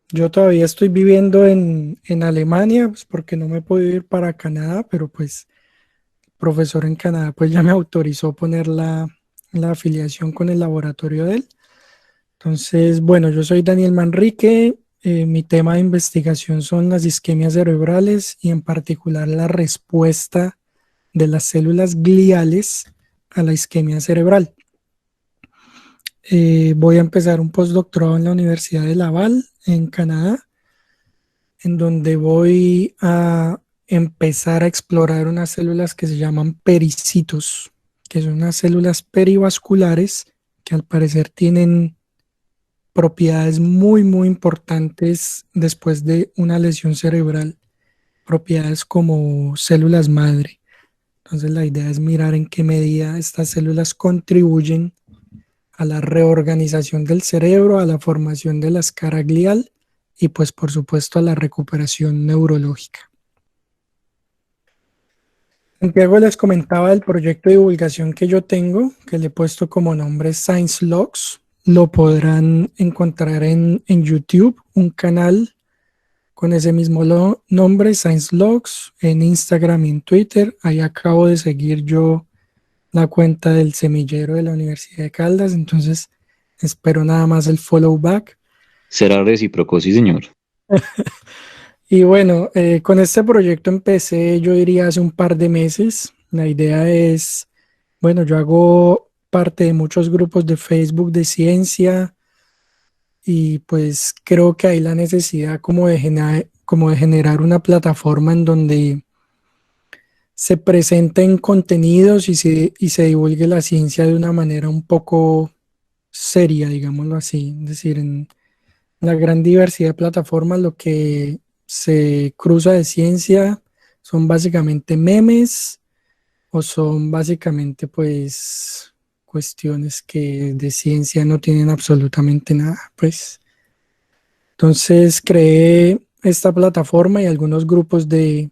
Yo todavía estoy viviendo en Alemania, pues porque no me puedo ir para Canadá, pero pues el profesor en Canadá pues ya me autorizó poner la afiliación con el laboratorio de él. Entonces, bueno, yo soy Daniel Manrique. Mi tema de investigación son las isquemias cerebrales y en particular la respuesta de las células gliales a la isquemia cerebral. Voy a empezar un postdoctorado en la Universidad de Laval, en Canadá, en donde voy a empezar a explorar unas células que se llaman pericitos, que son unas células perivasculares que al parecer tienen propiedades muy, muy importantes después de una lesión cerebral, propiedades como células madre. Entonces la idea es mirar en qué medida estas células contribuyen a la reorganización del cerebro, a la formación de la escara glial y pues por supuesto a la recuperación neurológica. Santiago les comentaba del proyecto de divulgación que yo tengo, que le he puesto como nombre Science Logs. Lo podrán encontrar en YouTube, un canal con ese mismo nombre, Science Logs, en Instagram y en Twitter. Ahí acabo de seguir yo la cuenta del semillero de la Universidad de Caldas, entonces espero nada más el follow back. Será recíproco, sí, señor. Y bueno, con este proyecto empecé, yo diría, hace un par de meses. La idea es, bueno, yo hago parte de muchos grupos de Facebook de ciencia y pues creo que hay la necesidad como de generar una plataforma en donde se presenten contenidos y se divulgue la ciencia de una manera un poco seria, digámoslo así. Es decir, en la gran diversidad de plataformas, lo que se cruza de ciencia son básicamente memes o son básicamente pues cuestiones que de ciencia no tienen absolutamente nada, pues. Entonces creé esta plataforma y algunos grupos de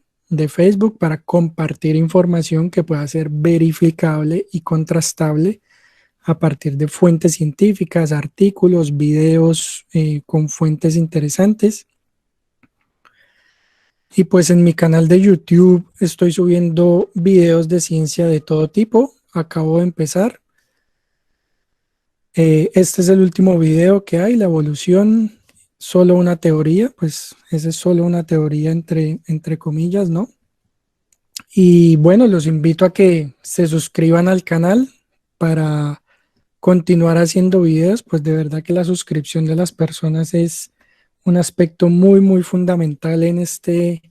Facebook para compartir información que pueda ser verificable y contrastable a partir de fuentes científicas, artículos, videos con fuentes interesantes. Y pues en mi canal de YouTube estoy subiendo videos de ciencia de todo tipo. Acabo de empezar. Este es el último video que hay, la evolución, solo una teoría, pues esa es solo una teoría entre comillas, ¿no? Y bueno, los invito a que se suscriban al canal para continuar haciendo videos, pues de verdad que la suscripción de las personas es un aspecto muy, muy fundamental en este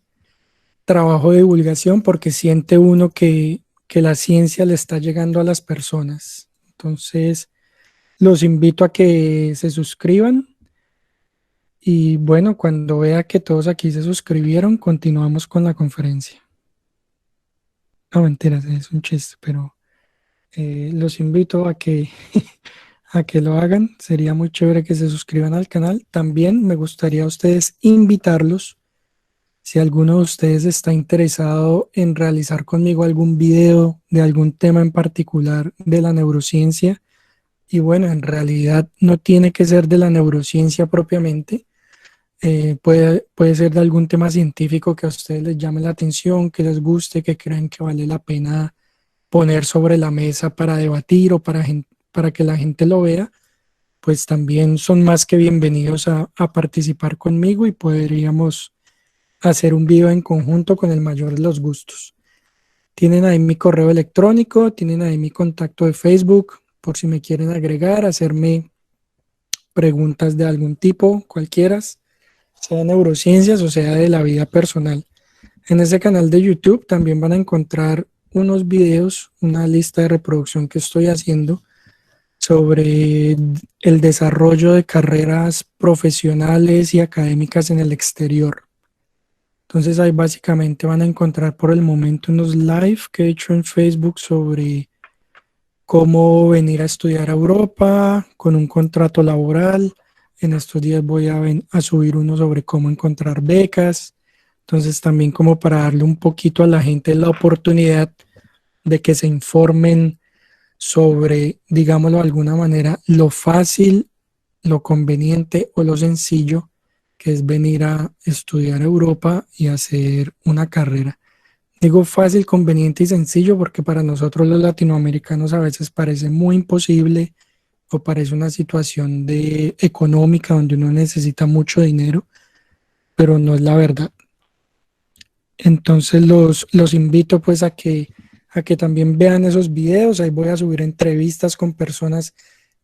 trabajo de divulgación porque siente uno que la ciencia le está llegando a las personas. Entonces, los invito a que se suscriban y bueno, cuando vea que todos aquí se suscribieron, continuamos con la conferencia. No, mentiras, es un chiste, pero los invito a que, a que lo hagan. Sería muy chévere que se suscriban al canal. También me gustaría a ustedes invitarlos. Si alguno de ustedes está interesado en realizar conmigo algún video de algún tema en particular de la neurociencia, y bueno, en realidad no tiene que ser de la neurociencia propiamente, puede ser de algún tema científico que a ustedes les llame la atención, que les guste, que crean que vale la pena poner sobre la mesa para debatir o para que la gente lo vea, pues también son más que bienvenidos a participar conmigo y podríamos hacer un video en conjunto con el mayor de los gustos. Tienen ahí mi correo electrónico, tienen ahí mi contacto de Facebook, por si me quieren agregar, hacerme preguntas de algún tipo, cualquiera, sea de neurociencias o sea de la vida personal. En ese canal de YouTube también van a encontrar unos videos, una lista de reproducción que estoy haciendo sobre el desarrollo de carreras profesionales y académicas en el exterior. Entonces ahí básicamente van a encontrar por el momento unos live que he hecho en Facebook sobre cómo venir a estudiar a Europa con un contrato laboral. En estos días voy a subir uno sobre cómo encontrar becas. Entonces también como para darle un poquito a la gente la oportunidad de que se informen sobre, digámoslo de alguna manera, lo fácil, lo conveniente o lo sencillo que es venir a estudiar a Europa y hacer una carrera. Digo fácil, conveniente y sencillo porque para nosotros los latinoamericanos a veces parece muy imposible o parece una situación de económica donde uno necesita mucho dinero, pero no es la verdad. Entonces los invito pues a que también vean esos videos. Ahí voy a subir entrevistas con personas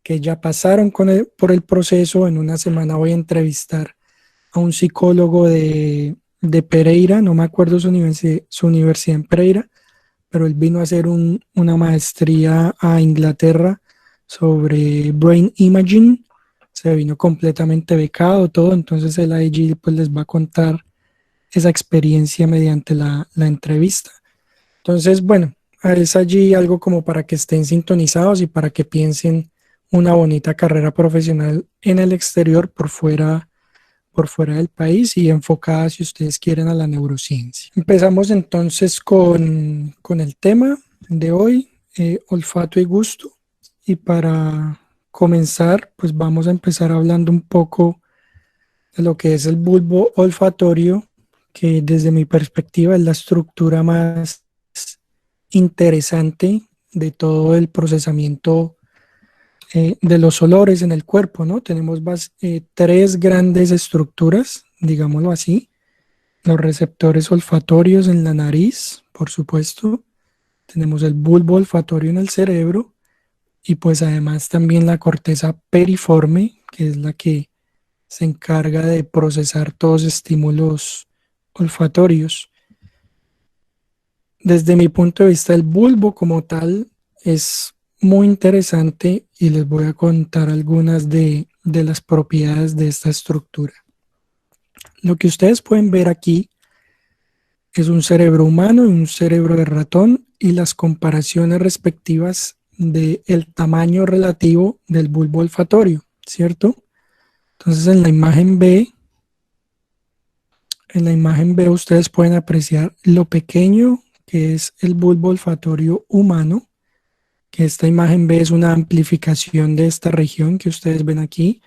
que ya pasaron por el proceso. En una semana voy a entrevistar a un psicólogo de Pereira, no me acuerdo su universidad en Pereira, pero él vino a hacer una maestría a Inglaterra sobre brain imaging. Se vino completamente becado, todo. Entonces él allí pues les va a contar esa experiencia mediante la entrevista. Entonces, bueno, es allí algo como para que estén sintonizados y para que piensen una bonita carrera profesional en el exterior, por fuera del país y enfocada, si ustedes quieren, a la neurociencia. Empezamos entonces con el tema de hoy, olfato y gusto. Y para comenzar, pues vamos a empezar hablando un poco de lo que es el bulbo olfatorio, que desde mi perspectiva es la estructura más interesante de todo el procesamiento de los olores en el cuerpo, ¿no? Tenemos tres grandes estructuras, digámoslo así. Los receptores olfatorios en la nariz, por supuesto. Tenemos el bulbo olfatorio en el cerebro y pues además también la corteza periforme, que es la que se encarga de procesar todos estímulos olfatorios. Desde mi punto de vista, el bulbo como tal es muy interesante y les voy a contar algunas de las propiedades de esta estructura. Lo que ustedes pueden ver aquí es un cerebro humano y un cerebro de ratón y las comparaciones respectivas del tamaño relativo del bulbo olfatorio, ¿cierto? Entonces en la imagen B ustedes pueden apreciar lo pequeño que es el bulbo olfatorio humano, que esta imagen B es una amplificación de esta región que ustedes ven aquí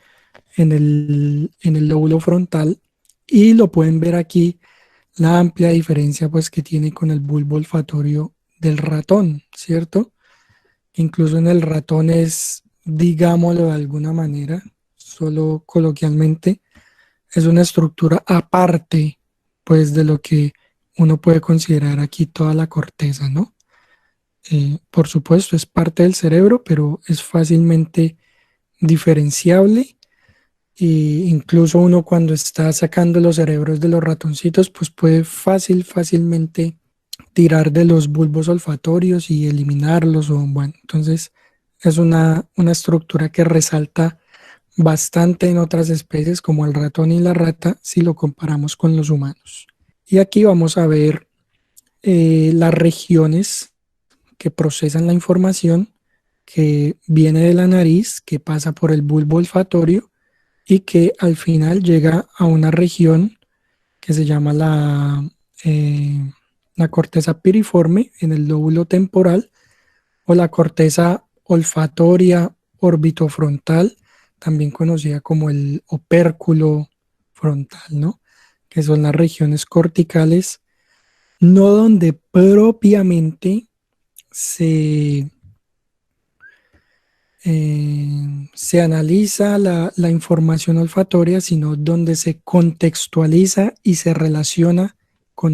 en el lóbulo frontal, y lo pueden ver aquí la amplia diferencia pues que tiene con el bulbo olfatorio del ratón, ¿cierto? Incluso en el ratón es, digámoslo de alguna manera, solo coloquialmente, es una estructura aparte pues de lo que uno puede considerar aquí toda la corteza, ¿no? Por supuesto, es parte del cerebro, pero es fácilmente diferenciable. Y incluso uno cuando está sacando los cerebros de los ratoncitos, pues puede fácilmente tirar de los bulbos olfatorios y eliminarlos. O bueno, entonces es una estructura que resalta bastante en otras especies como el ratón y la rata si lo comparamos con los humanos. Y aquí vamos a ver las regiones que procesan la información que viene de la nariz, que pasa por el bulbo olfatorio y que al final llega a una región que se llama la corteza piriforme en el lóbulo temporal, o la corteza olfatoria orbitofrontal, también conocida como el opérculo frontal, ¿no? Que son las regiones corticales, no donde propiamente se, se analiza la información olfatoria, sino donde se contextualiza y se relaciona con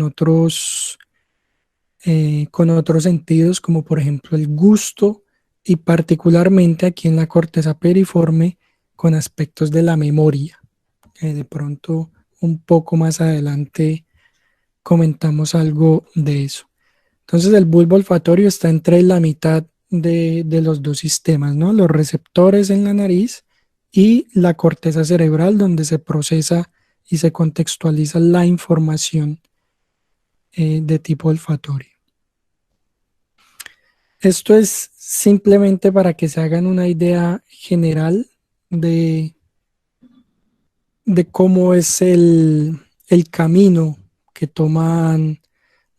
con otros sentidos, como por ejemplo el gusto y particularmente aquí en la corteza periforme con aspectos de la memoria. De pronto un poco más adelante comentamos algo de eso. Entonces el bulbo olfatorio está entre la mitad de los dos sistemas, ¿no? Los receptores en la nariz y la corteza cerebral donde se procesa y se contextualiza la información de tipo olfatorio. Esto es simplemente para que se hagan una idea general de, de cómo es el camino que toman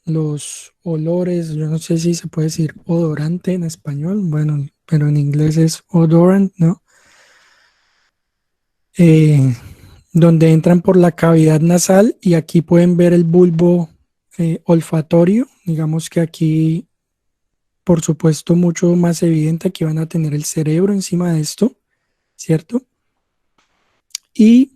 los olores. Yo no sé si se puede decir odorante en español, bueno, pero en inglés es odorant, ¿no? Eh, donde entran por la cavidad nasal y aquí pueden ver el bulbo olfatorio. Digamos que aquí, por supuesto, mucho más evidente, aquí van a tener el cerebro encima de esto, ¿cierto? Y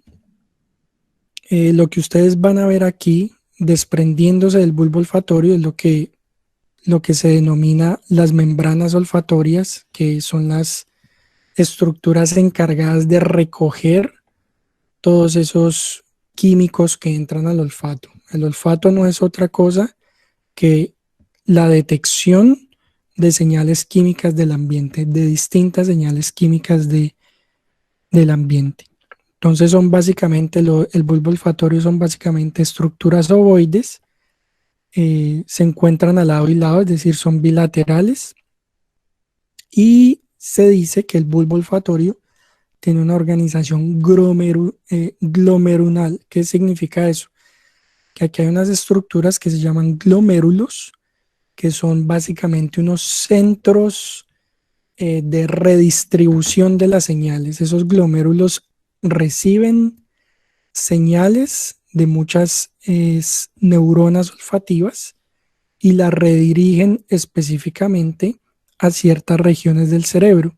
lo que ustedes van a ver aquí, desprendiéndose del bulbo olfatorio, es lo que se denomina las membranas olfatorias, que son las estructuras encargadas de recoger todos esos químicos que entran al olfato. El olfato no es otra cosa que la detección de señales químicas del ambiente, de distintas señales químicas del ambiente. Entonces son básicamente, el bulbo olfatorio son básicamente estructuras ovoides, se encuentran al lado y lado, es decir, son bilaterales, y se dice que el bulbo olfatorio tiene una organización glomerulal. ¿Qué significa eso? Que aquí hay unas estructuras que se llaman glomérulos, que son básicamente unos centros de redistribución de las señales. Esos glomérulos reciben señales de muchas neuronas olfativas y las redirigen específicamente a ciertas regiones del cerebro.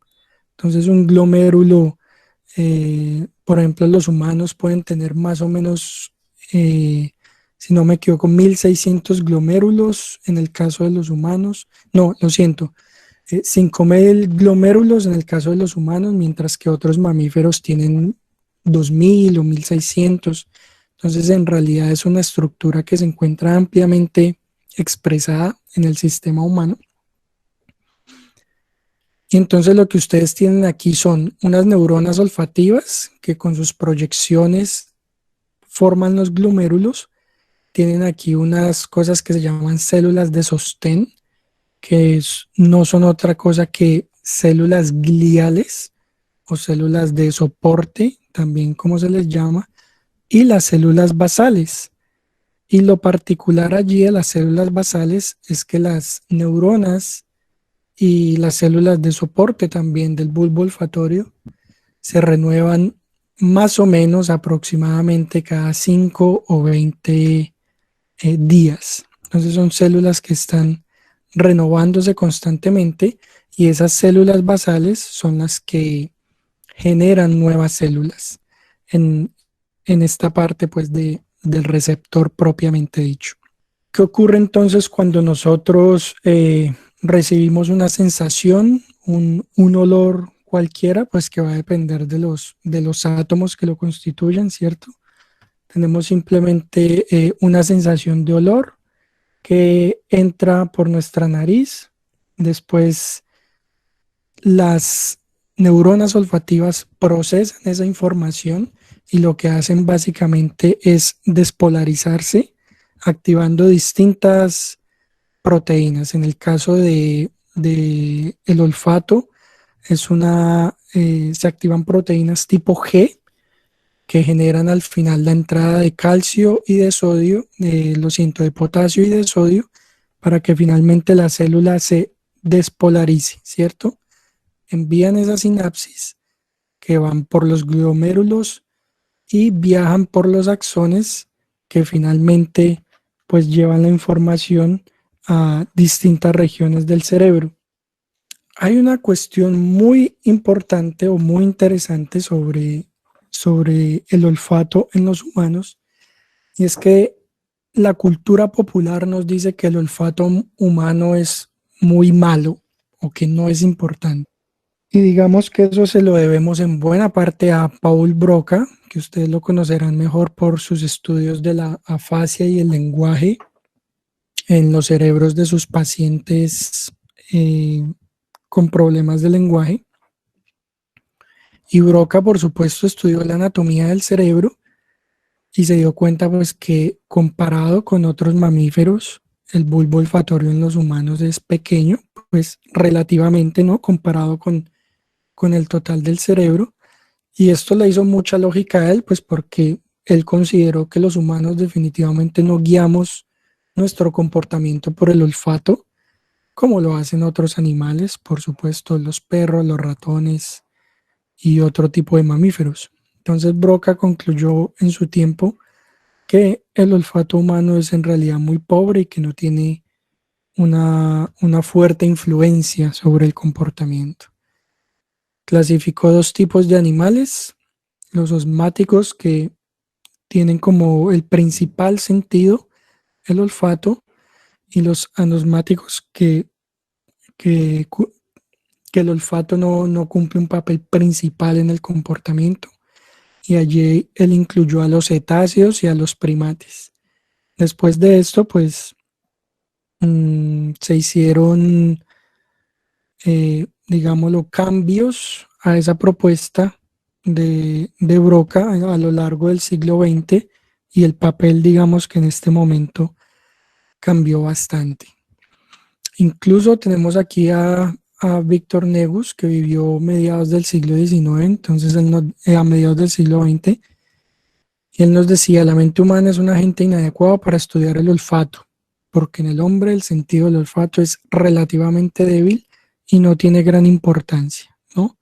Entonces un glomérulo, por ejemplo, los humanos pueden tener más o menos, si no me equivoco, 1600 glomérulos en el caso de los humanos. No, lo siento, 5000 glomérulos en el caso de los humanos, mientras que otros mamíferos tienen 2000 o 1600. Entonces, en realidad es una estructura que se encuentra ampliamente expresada en el sistema humano. Y entonces lo que ustedes tienen aquí son unas neuronas olfativas que con sus proyecciones forman los glomérulos. Tienen aquí unas cosas que se llaman células de sostén, que no son otra cosa que células gliales o células de soporte, también como se les llama, y las células basales. Y lo particular allí de las células basales es que las neuronas y las células de soporte también del bulbo olfatorio se renuevan más o menos aproximadamente cada 5 o 20 días. Entonces son células que están renovándose constantemente y esas células basales son las que generan nuevas células en, en esta parte pues del receptor propiamente dicho. ¿Qué ocurre entonces cuando nosotros recibimos una sensación, un olor cualquiera? Pues que va a depender de los átomos que lo constituyen, ¿cierto? Tenemos simplemente una sensación de olor que entra por nuestra nariz, después las neuronas olfativas procesan esa información y lo que hacen básicamente es despolarizarse, activando distintas proteínas. En el caso de el olfato, se activan proteínas tipo G que generan al final la entrada de calcio y de sodio, lo siento, de potasio y de sodio, para que finalmente la célula se despolarice, ¿cierto? Envían esas sinapsis que van por los glomérulos y viajan por los axones que finalmente pues llevan la información a distintas regiones del cerebro. Hay una cuestión muy importante o muy interesante sobre el olfato en los humanos, y es que la cultura popular nos dice que el olfato humano es muy malo o que no es importante. Y digamos que eso se lo debemos en buena parte a Paul Broca, que ustedes lo conocerán mejor por sus estudios de la afasia y el lenguaje en los cerebros de sus pacientes con problemas de lenguaje. Y Broca, por supuesto, estudió la anatomía del cerebro y se dio cuenta pues que comparado con otros mamíferos, el bulbo olfatorio en los humanos es pequeño, pues relativamente, ¿no? Comparado con el total del cerebro. Y esto le hizo mucha lógica a él, pues porque él consideró que los humanos definitivamente no guiamos nuestro comportamiento por el olfato, como lo hacen otros animales, por supuesto, los perros, los ratones y otro tipo de mamíferos. Entonces Broca concluyó en su tiempo que el olfato humano es en realidad muy pobre y que no tiene una fuerte influencia sobre el comportamiento. Clasificó dos tipos de animales, los osmáticos que tienen como el principal sentido el olfato y los anosmáticos que, cu- que el olfato no cumple un papel principal en el comportamiento. Y allí él incluyó a los cetáceos y a los primates. Después de esto, pues se hicieron, digámoslo, cambios a esa propuesta de Broca a lo largo del siglo XX y el papel, digamos que en este momento cambió bastante. Incluso tenemos aquí a Víctor Negus, que vivió mediados del siglo XIX, entonces a mediados del siglo XX, y él nos decía, la mente humana es un agente inadecuado para estudiar el olfato, porque en el hombre el sentido del olfato es relativamente débil y no tiene gran importancia, ¿no?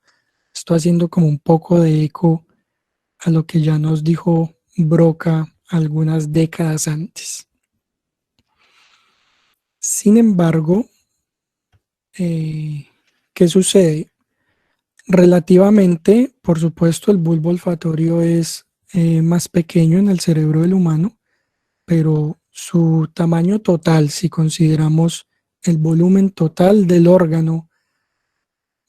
Esto haciendo como un poco de eco a lo que ya nos dijo Broca algunas décadas antes. Sin embargo, ¿qué sucede? Relativamente, por supuesto, el bulbo olfatorio es más pequeño en el cerebro del humano, pero su tamaño total, si consideramos el volumen total del órgano,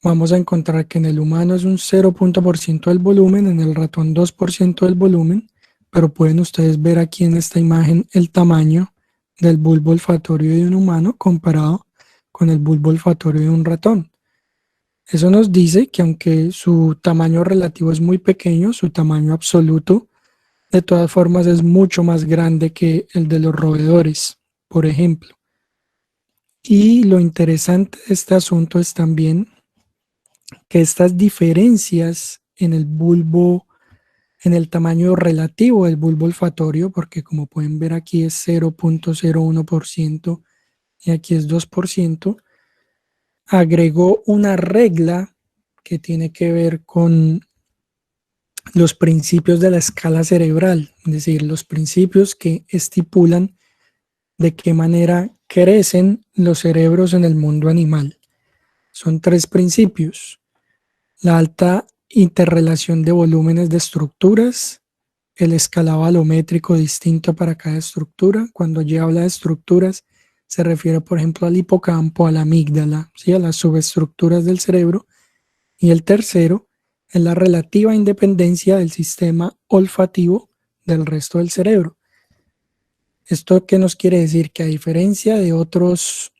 vamos a encontrar que en el humano es un 0,% del volumen, en el ratón 2% del volumen, pero pueden ustedes ver aquí en esta imagen el tamaño del bulbo olfatorio de un humano comparado con el bulbo olfatorio de un ratón. Eso nos dice que aunque su tamaño relativo es muy pequeño, su tamaño absoluto de todas formas es mucho más grande que el de los roedores, por ejemplo. Y lo interesante de este asunto es también que estas diferencias en el bulbo, en el tamaño relativo del bulbo olfatorio, porque como pueden ver aquí es 0,01% y aquí es 2%, agregó una regla que tiene que ver con los principios de la escala cerebral, es decir, los principios que estipulan de qué manera crecen los cerebros en el mundo animal. Son tres principios: la alta interrelación de volúmenes de estructuras, el escalado alométrico distinto para cada estructura. Cuando ya habla de estructuras, se refiere, por ejemplo, al hipocampo, a la amígdala, ¿sí? A las subestructuras del cerebro. Y el tercero es la relativa independencia del sistema olfativo del resto del cerebro. ¿Esto qué nos quiere decir? Que a diferencia de otros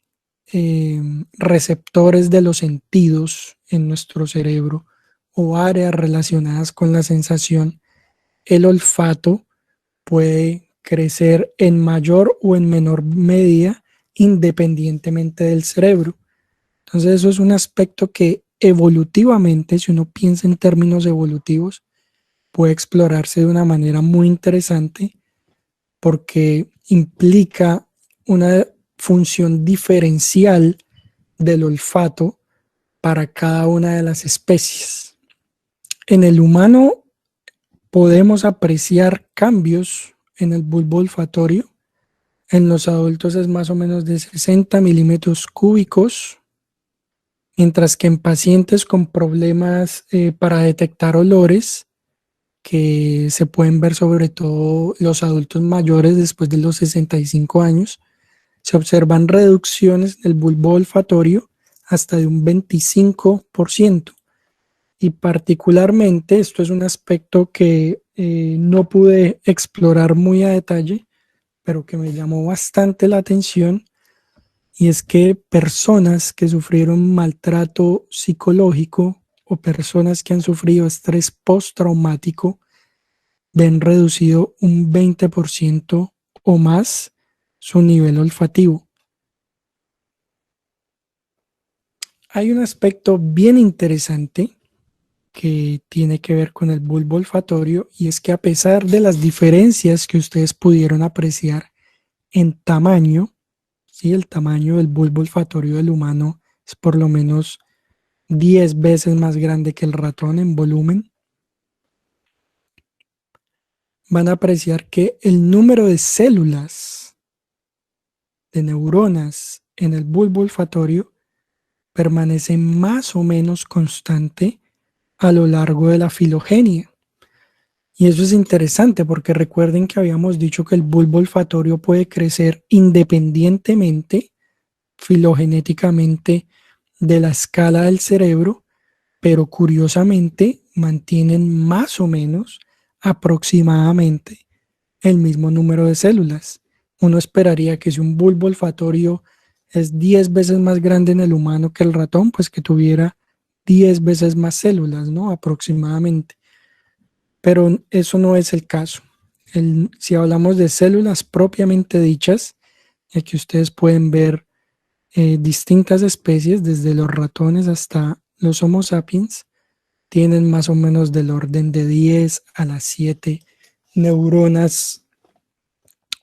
eh, receptores de los sentidos en nuestro cerebro o áreas relacionadas con la sensación, el olfato puede crecer en mayor o en menor medida independientemente del cerebro. Entonces eso es un aspecto que evolutivamente, si uno piensa en términos evolutivos, puede explorarse de una manera muy interesante porque implica una función diferencial del olfato para cada una de las especies. En el humano podemos apreciar cambios en el bulbo olfatorio. En los adultos es más o menos de 60 milímetros cúbicos, mientras que en pacientes con problemas para detectar olores, que se pueden ver sobre todo los adultos mayores después de los 65 años, se observan reducciones del bulbo olfatorio hasta de un 25%. Y particularmente, esto es un aspecto que no pude explorar muy a detalle, pero que me llamó bastante la atención, y es que personas que sufrieron maltrato psicológico o personas que han sufrido estrés postraumático ven reducido un 20% o más su nivel olfativo. Hay un aspecto bien interesante que tiene que ver con el bulbo olfatorio, y es que a pesar de las diferencias que ustedes pudieron apreciar en tamaño, ¿sí? El tamaño del bulbo olfatorio del humano es por lo menos 10 veces más grande que el ratón en volumen. van a apreciar que el número de células, de neuronas en el bulbo olfatorio permanece más o menos constante a lo largo de la filogenia. Y eso es interesante porque recuerden que habíamos dicho que el bulbo olfatorio puede crecer independientemente, filogenéticamente, de la escala del cerebro, pero curiosamente mantienen más o menos aproximadamente el mismo número de células. Uno esperaría que si un bulbo olfatorio es 10 veces más grande en el humano que el ratón, pues que tuviera 10 veces más células, ¿no? Aproximadamente. Pero eso no es el caso. Si hablamos de células propiamente dichas, aquí ustedes pueden ver distintas especies, desde los ratones hasta los Homo sapiens, tienen más o menos del orden de 10 a las 7 neuronas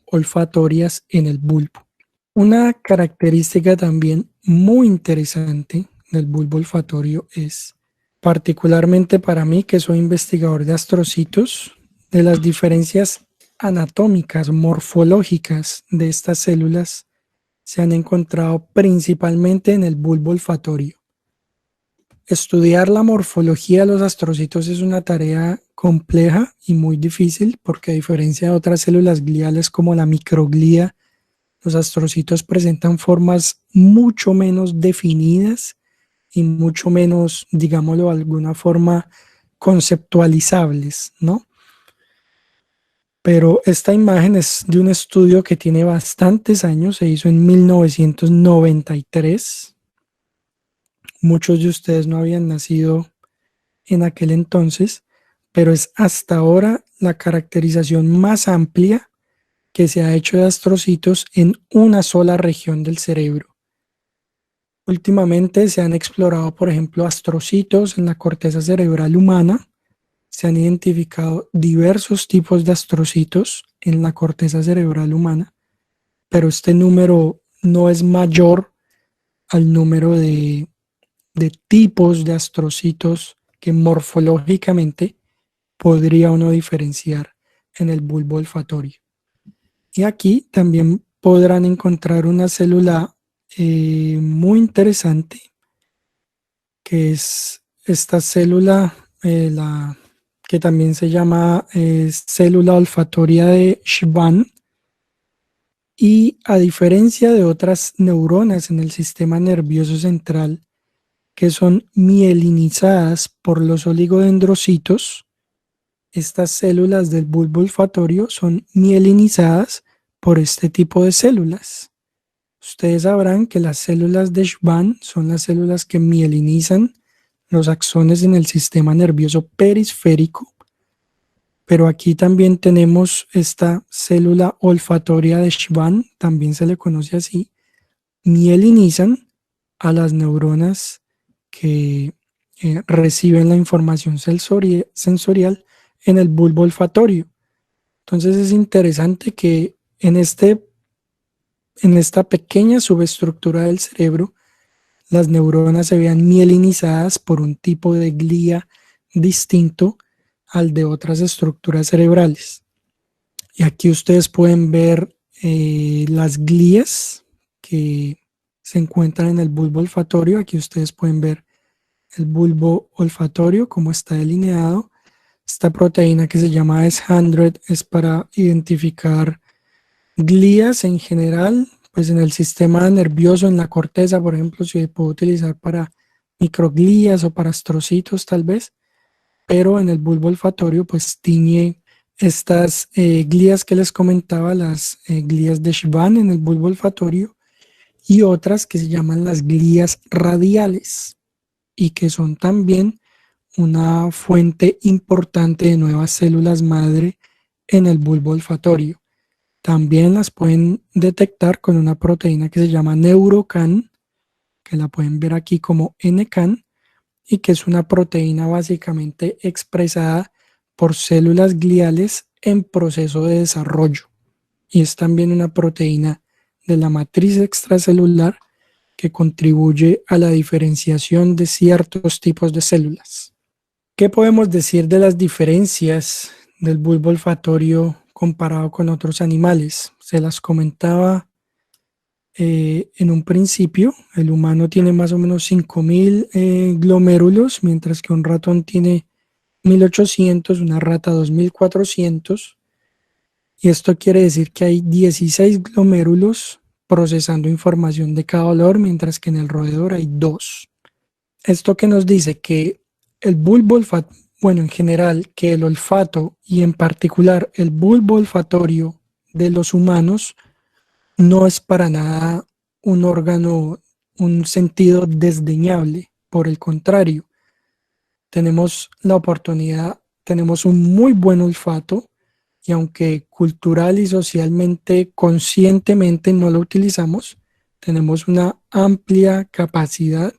olfatorias en el bulbo. Una característica también muy interesante del bulbo olfatorio es, particularmente para mí que soy investigador de astrocitos, de las diferencias anatómicas, morfológicas de estas células se han encontrado principalmente en el bulbo olfatorio. Estudiar la morfología de los astrocitos es una tarea compleja y muy difícil porque a diferencia de otras células gliales como la microglía, los astrocitos presentan formas mucho menos definidas y mucho menos, digámoslo de alguna forma, conceptualizables, ¿no? Pero esta imagen es de un estudio que tiene bastantes años, se hizo en 1993. Muchos de ustedes no habían nacido en aquel entonces, pero es hasta ahora la caracterización más amplia que se ha hecho de astrocitos en una sola región del cerebro. Últimamente se han explorado, por ejemplo, astrocitos en la corteza cerebral humana. Se han identificado diversos tipos de astrocitos en la corteza cerebral humana, pero este número no es mayor al número de tipos de astrocitos que morfológicamente podría uno diferenciar en el bulbo olfatorio. Y aquí también podrán encontrar una célula muy interesante, que es esta célula, que también se llama célula olfatoria de Schwann. Y a diferencia de otras neuronas en el sistema nervioso central, que son mielinizadas por los oligodendrocitos, estas células del bulbo olfatorio son mielinizadas por este tipo de células. Ustedes sabrán que las células de Schwann son las células que mielinizan los axones en el sistema nervioso periférico, pero aquí también tenemos esta célula olfatoria de Schwann, también se le conoce así, mielinizan a las neuronas que reciben la información sensorial en el bulbo olfatorio. Entonces es interesante que en esta pequeña subestructura del cerebro, las neuronas se vean mielinizadas por un tipo de glía distinto al de otras estructuras cerebrales. Y aquí ustedes pueden ver las glías que se encuentran en el bulbo olfatorio. Aquí ustedes pueden ver el bulbo olfatorio, como está delineado. Esta proteína que se llama S100 es para identificar glías en general, pues en el sistema nervioso, en la corteza, por ejemplo, se puede utilizar para microglías o para astrocitos tal vez, pero en el bulbo olfatorio pues tiñe estas glías que les comentaba, las glías de Schwann en el bulbo olfatorio y otras que se llaman las glías radiales y que son también una fuente importante de nuevas células madre en el bulbo olfatorio. También las pueden detectar con una proteína que se llama Neurocan, que la pueden ver aquí como NCAN, y que es una proteína básicamente expresada por células gliales en proceso de desarrollo. Y es también una proteína de la matriz extracelular que contribuye a la diferenciación de ciertos tipos de células. ¿Qué podemos decir de las diferencias del bulbo olfatorio comparado con otros animales. Se las comentaba en un principio. El humano tiene más o menos 5.000 glomérulos, mientras que un ratón tiene 1.800, una rata 2.400. Y esto quiere decir que hay 16 glomérulos procesando información de cada olor, mientras que en el roedor hay dos. Esto que nos dice que el bulbo olfatorio, bueno, en general, que el olfato y en particular el bulbo olfatorio de los humanos no es para nada un órgano, un sentido desdeñable. Por el contrario, tenemos la oportunidad, tenemos un muy buen olfato y aunque cultural y socialmente, conscientemente no lo utilizamos, tenemos una amplia capacidad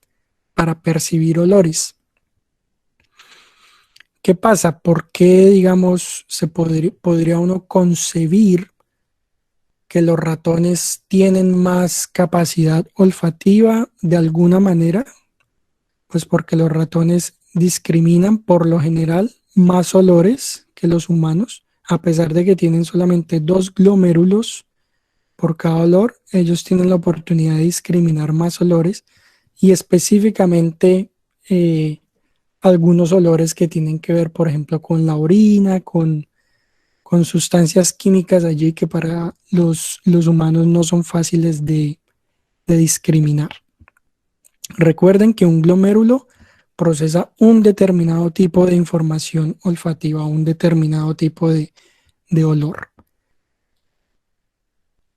para percibir olores. ¿Qué pasa? ¿Por qué, digamos, podría uno concebir que los ratones tienen más capacidad olfativa de alguna manera? Pues porque los ratones discriminan por lo general más olores que los humanos, a pesar de que tienen solamente dos glomérulos por cada olor, ellos tienen la oportunidad de discriminar más olores y específicamente algunos olores que tienen que ver, por ejemplo, con la orina, con sustancias químicas allí que para los humanos no son fáciles de discriminar. Recuerden que un glomérulo procesa un determinado tipo de información olfativa, un determinado tipo de olor.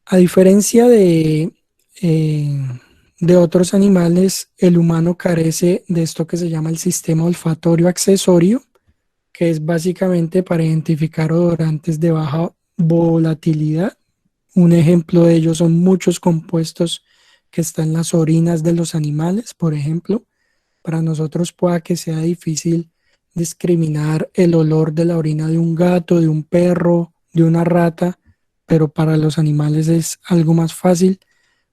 A diferencia de otros animales, el humano carece de esto que se llama el sistema olfatorio accesorio, que es básicamente para identificar odorantes de baja volatilidad. Un ejemplo de ello son muchos compuestos que están en las orinas de los animales, por ejemplo. Para nosotros pueda que sea difícil discriminar el olor de la orina de un gato, de un perro, de una rata, pero para los animales es algo más fácil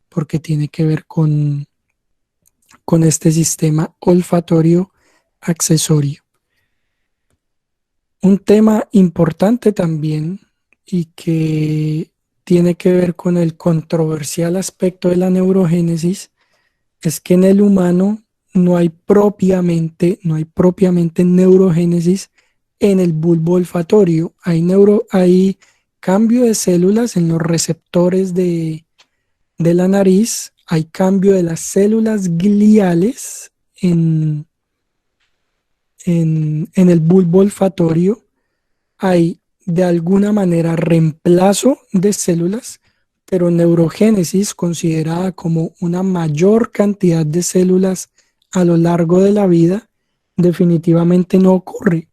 porque tiene que ver con este sistema olfatorio accesorio. Un tema importante también y que tiene que ver con el controversial aspecto de la neurogénesis es que en el humano no hay propiamente neurogénesis en el bulbo olfatorio. Hay cambio de células en los receptores de la nariz, hay cambio de las células gliales en el bulbo olfatorio, hay de alguna manera reemplazo de células, pero neurogénesis, considerada como una mayor cantidad de células a lo largo de la vida, definitivamente no ocurre.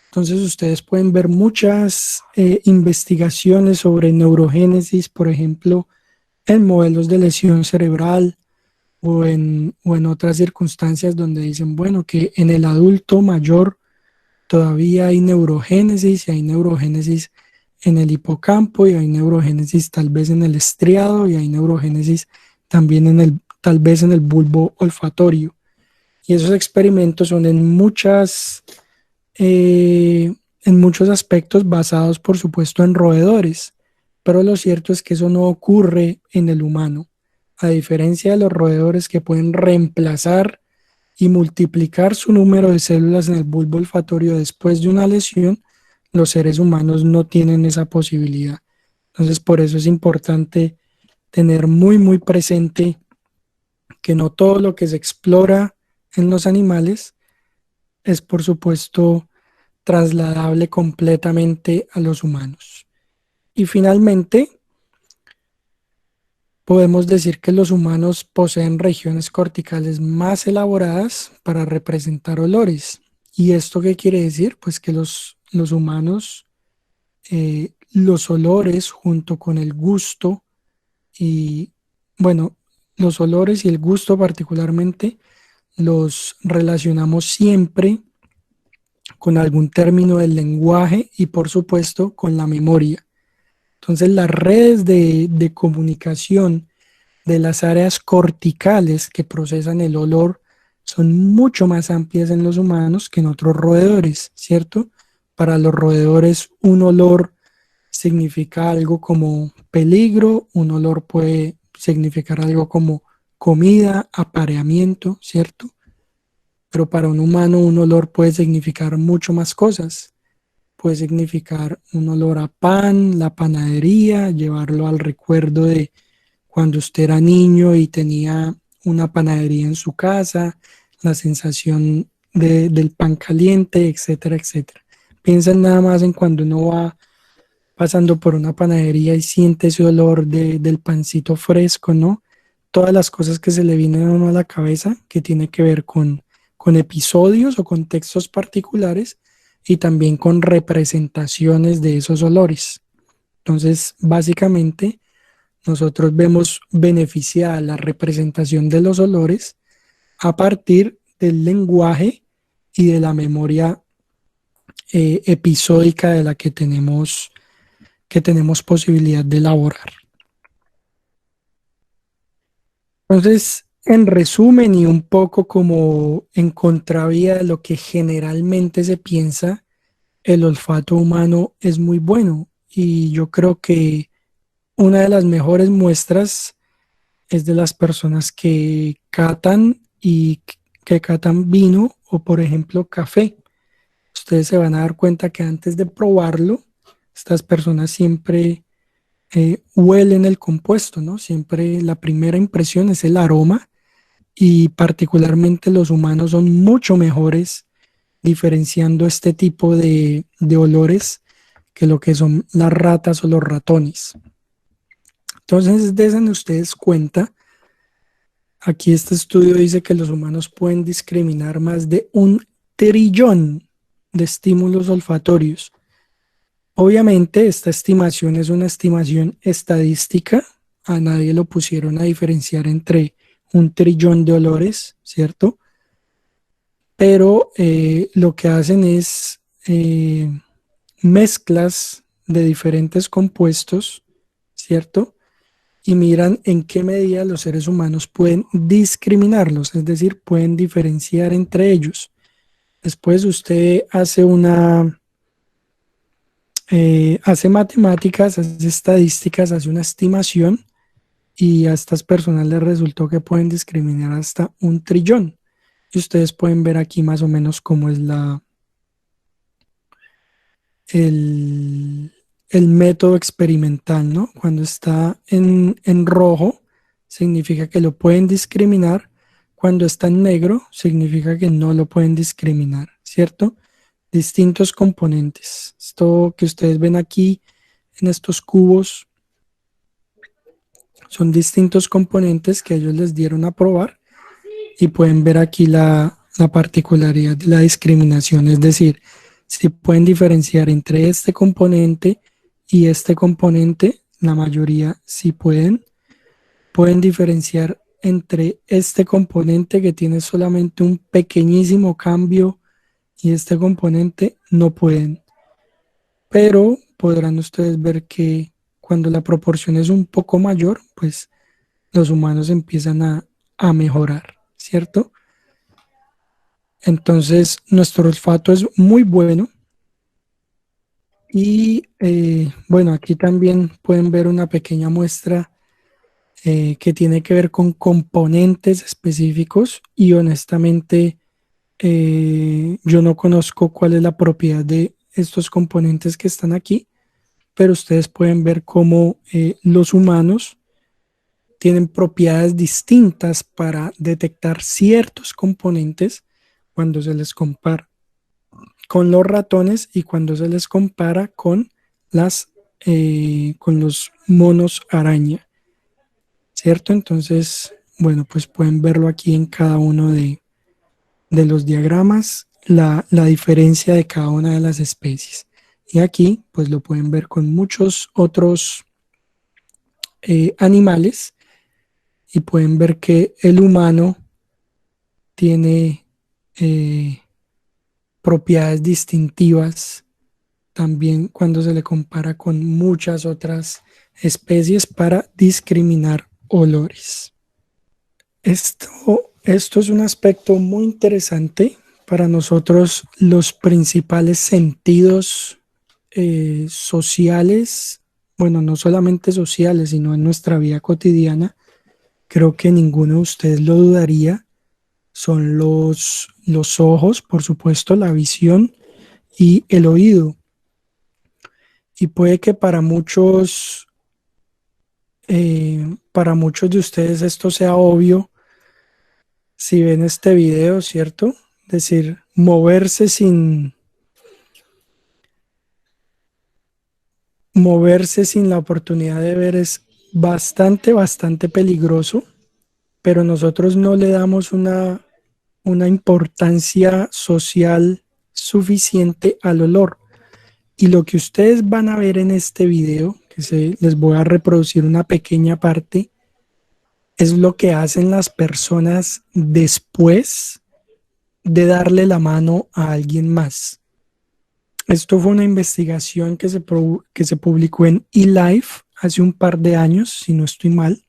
Entonces ustedes pueden ver muchas investigaciones sobre neurogénesis, por ejemplo, en modelos de lesión cerebral o en otras circunstancias donde dicen, bueno, que en el adulto mayor todavía hay neurogénesis y hay neurogénesis en el hipocampo y hay neurogénesis tal vez en el estriado y hay neurogénesis también tal vez en el bulbo olfatorio. Y esos experimentos son en muchos aspectos basados, por supuesto, en roedores, pero lo cierto es que eso no ocurre en el humano. A diferencia de los roedores que pueden reemplazar y multiplicar su número de células en el bulbo olfatorio después de una lesión, los seres humanos no tienen esa posibilidad. Entonces, por eso es importante tener muy, muy presente que no todo lo que se explora en los animales es, por supuesto, trasladable completamente a los humanos. Y finalmente, podemos decir que los humanos poseen regiones corticales más elaboradas para representar olores. ¿Y esto qué quiere decir? Pues que los humanos, los olores junto con el gusto y, bueno, los olores y el gusto particularmente los relacionamos siempre con algún término del lenguaje y por supuesto con la memoria. Entonces las redes de comunicación de las áreas corticales que procesan el olor son mucho más amplias en los humanos que en otros roedores, ¿cierto? Para los roedores, un olor significa algo como peligro, un olor puede significar algo como comida, apareamiento, ¿cierto? Pero para un humano un olor puede significar mucho más cosas. Puede significar un olor a pan, la panadería, llevarlo al recuerdo de cuando usted era niño y tenía una panadería en su casa, la sensación del pan caliente, etcétera, etcétera. Piensen nada más en cuando uno va pasando por una panadería y siente ese olor del pancito fresco, ¿no? Todas las cosas que se le vienen a uno a la cabeza que tiene que ver con episodios o contextos particulares y también con representaciones de esos olores. Entonces, básicamente, nosotros vemos beneficiada la representación de los olores a partir del lenguaje y de la memoria episódica de la que tenemos posibilidad de elaborar. Entonces, en resumen y un poco como en contravía de lo que generalmente se piensa, el olfato humano es muy bueno y yo creo que una de las mejores muestras es de las personas que catan y que catan vino o por ejemplo café. Ustedes se van a dar cuenta que antes de probarlo, estas personas siempre huelen el compuesto, ¿no? Siempre la primera impresión es el aroma y particularmente los humanos son mucho mejores diferenciando este tipo de olores que lo que son las ratas o los ratones. Entonces, den ustedes cuenta, aquí este estudio dice que los humanos pueden discriminar más de 1 trillón de estímulos olfatorios. Obviamente, esta estimación es una estimación estadística. A nadie lo pusieron a diferenciar entre 1 trillón de olores, ¿cierto? Pero lo que hacen es mezclas de diferentes compuestos, ¿cierto? Y miran en qué medida los seres humanos pueden discriminarlos, es decir, pueden diferenciar entre ellos. Después usted hace matemáticas, hace estadísticas, hace una estimación y a estas personas les resultó que pueden discriminar hasta 1 trillón. Y ustedes pueden ver aquí más o menos cómo es el, el método experimental, ¿no? Cuando está en rojo, significa que lo pueden discriminar. Cuando está en negro, significa que no lo pueden discriminar, ¿cierto? Distintos componentes. Esto que ustedes ven aquí en estos cubos son distintos componentes que ellos les dieron a probar y pueden ver aquí la particularidad de la discriminación, es decir, si pueden diferenciar entre este componente y este componente, la mayoría sí pueden diferenciar entre este componente que tiene solamente un pequeñísimo cambio y este componente no pueden. Pero podrán ustedes ver que cuando la proporción es un poco mayor, pues los humanos empiezan a mejorar, ¿cierto? Entonces, nuestro olfato es muy bueno y bueno, aquí también pueden ver una pequeña muestra que tiene que ver con componentes específicos y honestamente yo no conozco cuál es la propiedad de estos componentes que están aquí, pero ustedes pueden ver cómo los humanos tienen propiedades distintas para detectar ciertos componentes cuando se les compara con los ratones y cuando se les compara con con los monos araña, ¿cierto? Entonces, bueno, pues pueden verlo aquí en cada uno de los diagramas, la diferencia de cada una de las especies. Y aquí, pues lo pueden ver con muchos otros animales y pueden ver que el humano tiene propiedades distintivas también cuando se le compara con muchas otras especies para discriminar olores. Esto es un aspecto muy interesante para nosotros los principales sentidos sociales, bueno, no solamente sociales, sino en nuestra vida cotidiana, creo que ninguno de ustedes lo dudaría, son los ojos, por supuesto, la visión y el oído. Y puede que para muchos de ustedes esto sea obvio si ven este video, ¿cierto? Es decir, moverse sin la oportunidad de ver es bastante, bastante peligroso, pero nosotros no le damos una importancia social suficiente al olor. Y lo que ustedes van a ver en este video, les voy a reproducir una pequeña parte, es lo que hacen las personas después de darle la mano a alguien más. Esto fue una investigación que se publicó en eLife hace un par de años, si no estoy mal,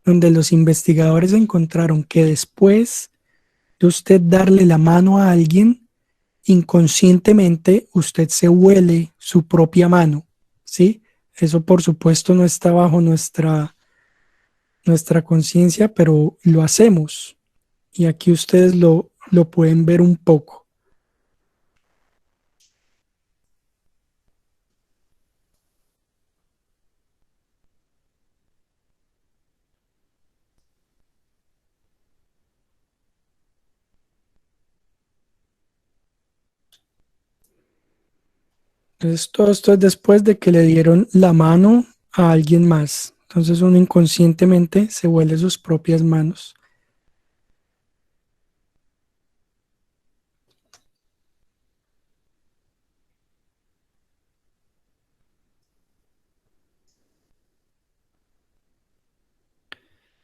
donde los investigadores encontraron que después de usted darle la mano a alguien, inconscientemente usted se huele su propia mano, ¿sí? Eso por supuesto no está bajo nuestra conciencia, pero lo hacemos. Y aquí ustedes lo pueden ver un poco. Entonces, todo esto es después de que le dieron la mano a alguien más. Entonces uno inconscientemente se huele sus propias manos.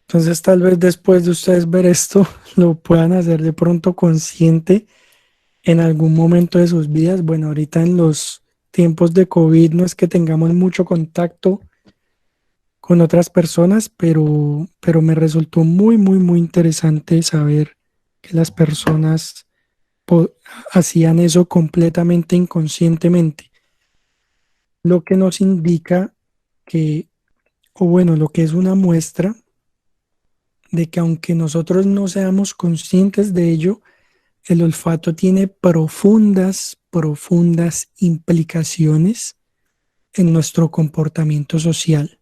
Entonces tal vez después de ustedes ver esto, lo puedan hacer de pronto consciente en algún momento de sus vidas. Bueno, ahorita en los tiempos de COVID no es que tengamos mucho contacto con otras personas, pero me resultó muy, muy, muy interesante saber que las personas po- hacían eso completamente inconscientemente, lo que nos indica que, o bueno, lo que es una muestra de que aunque nosotros no seamos conscientes de ello, el olfato tiene profundas, profundas implicaciones en nuestro comportamiento social.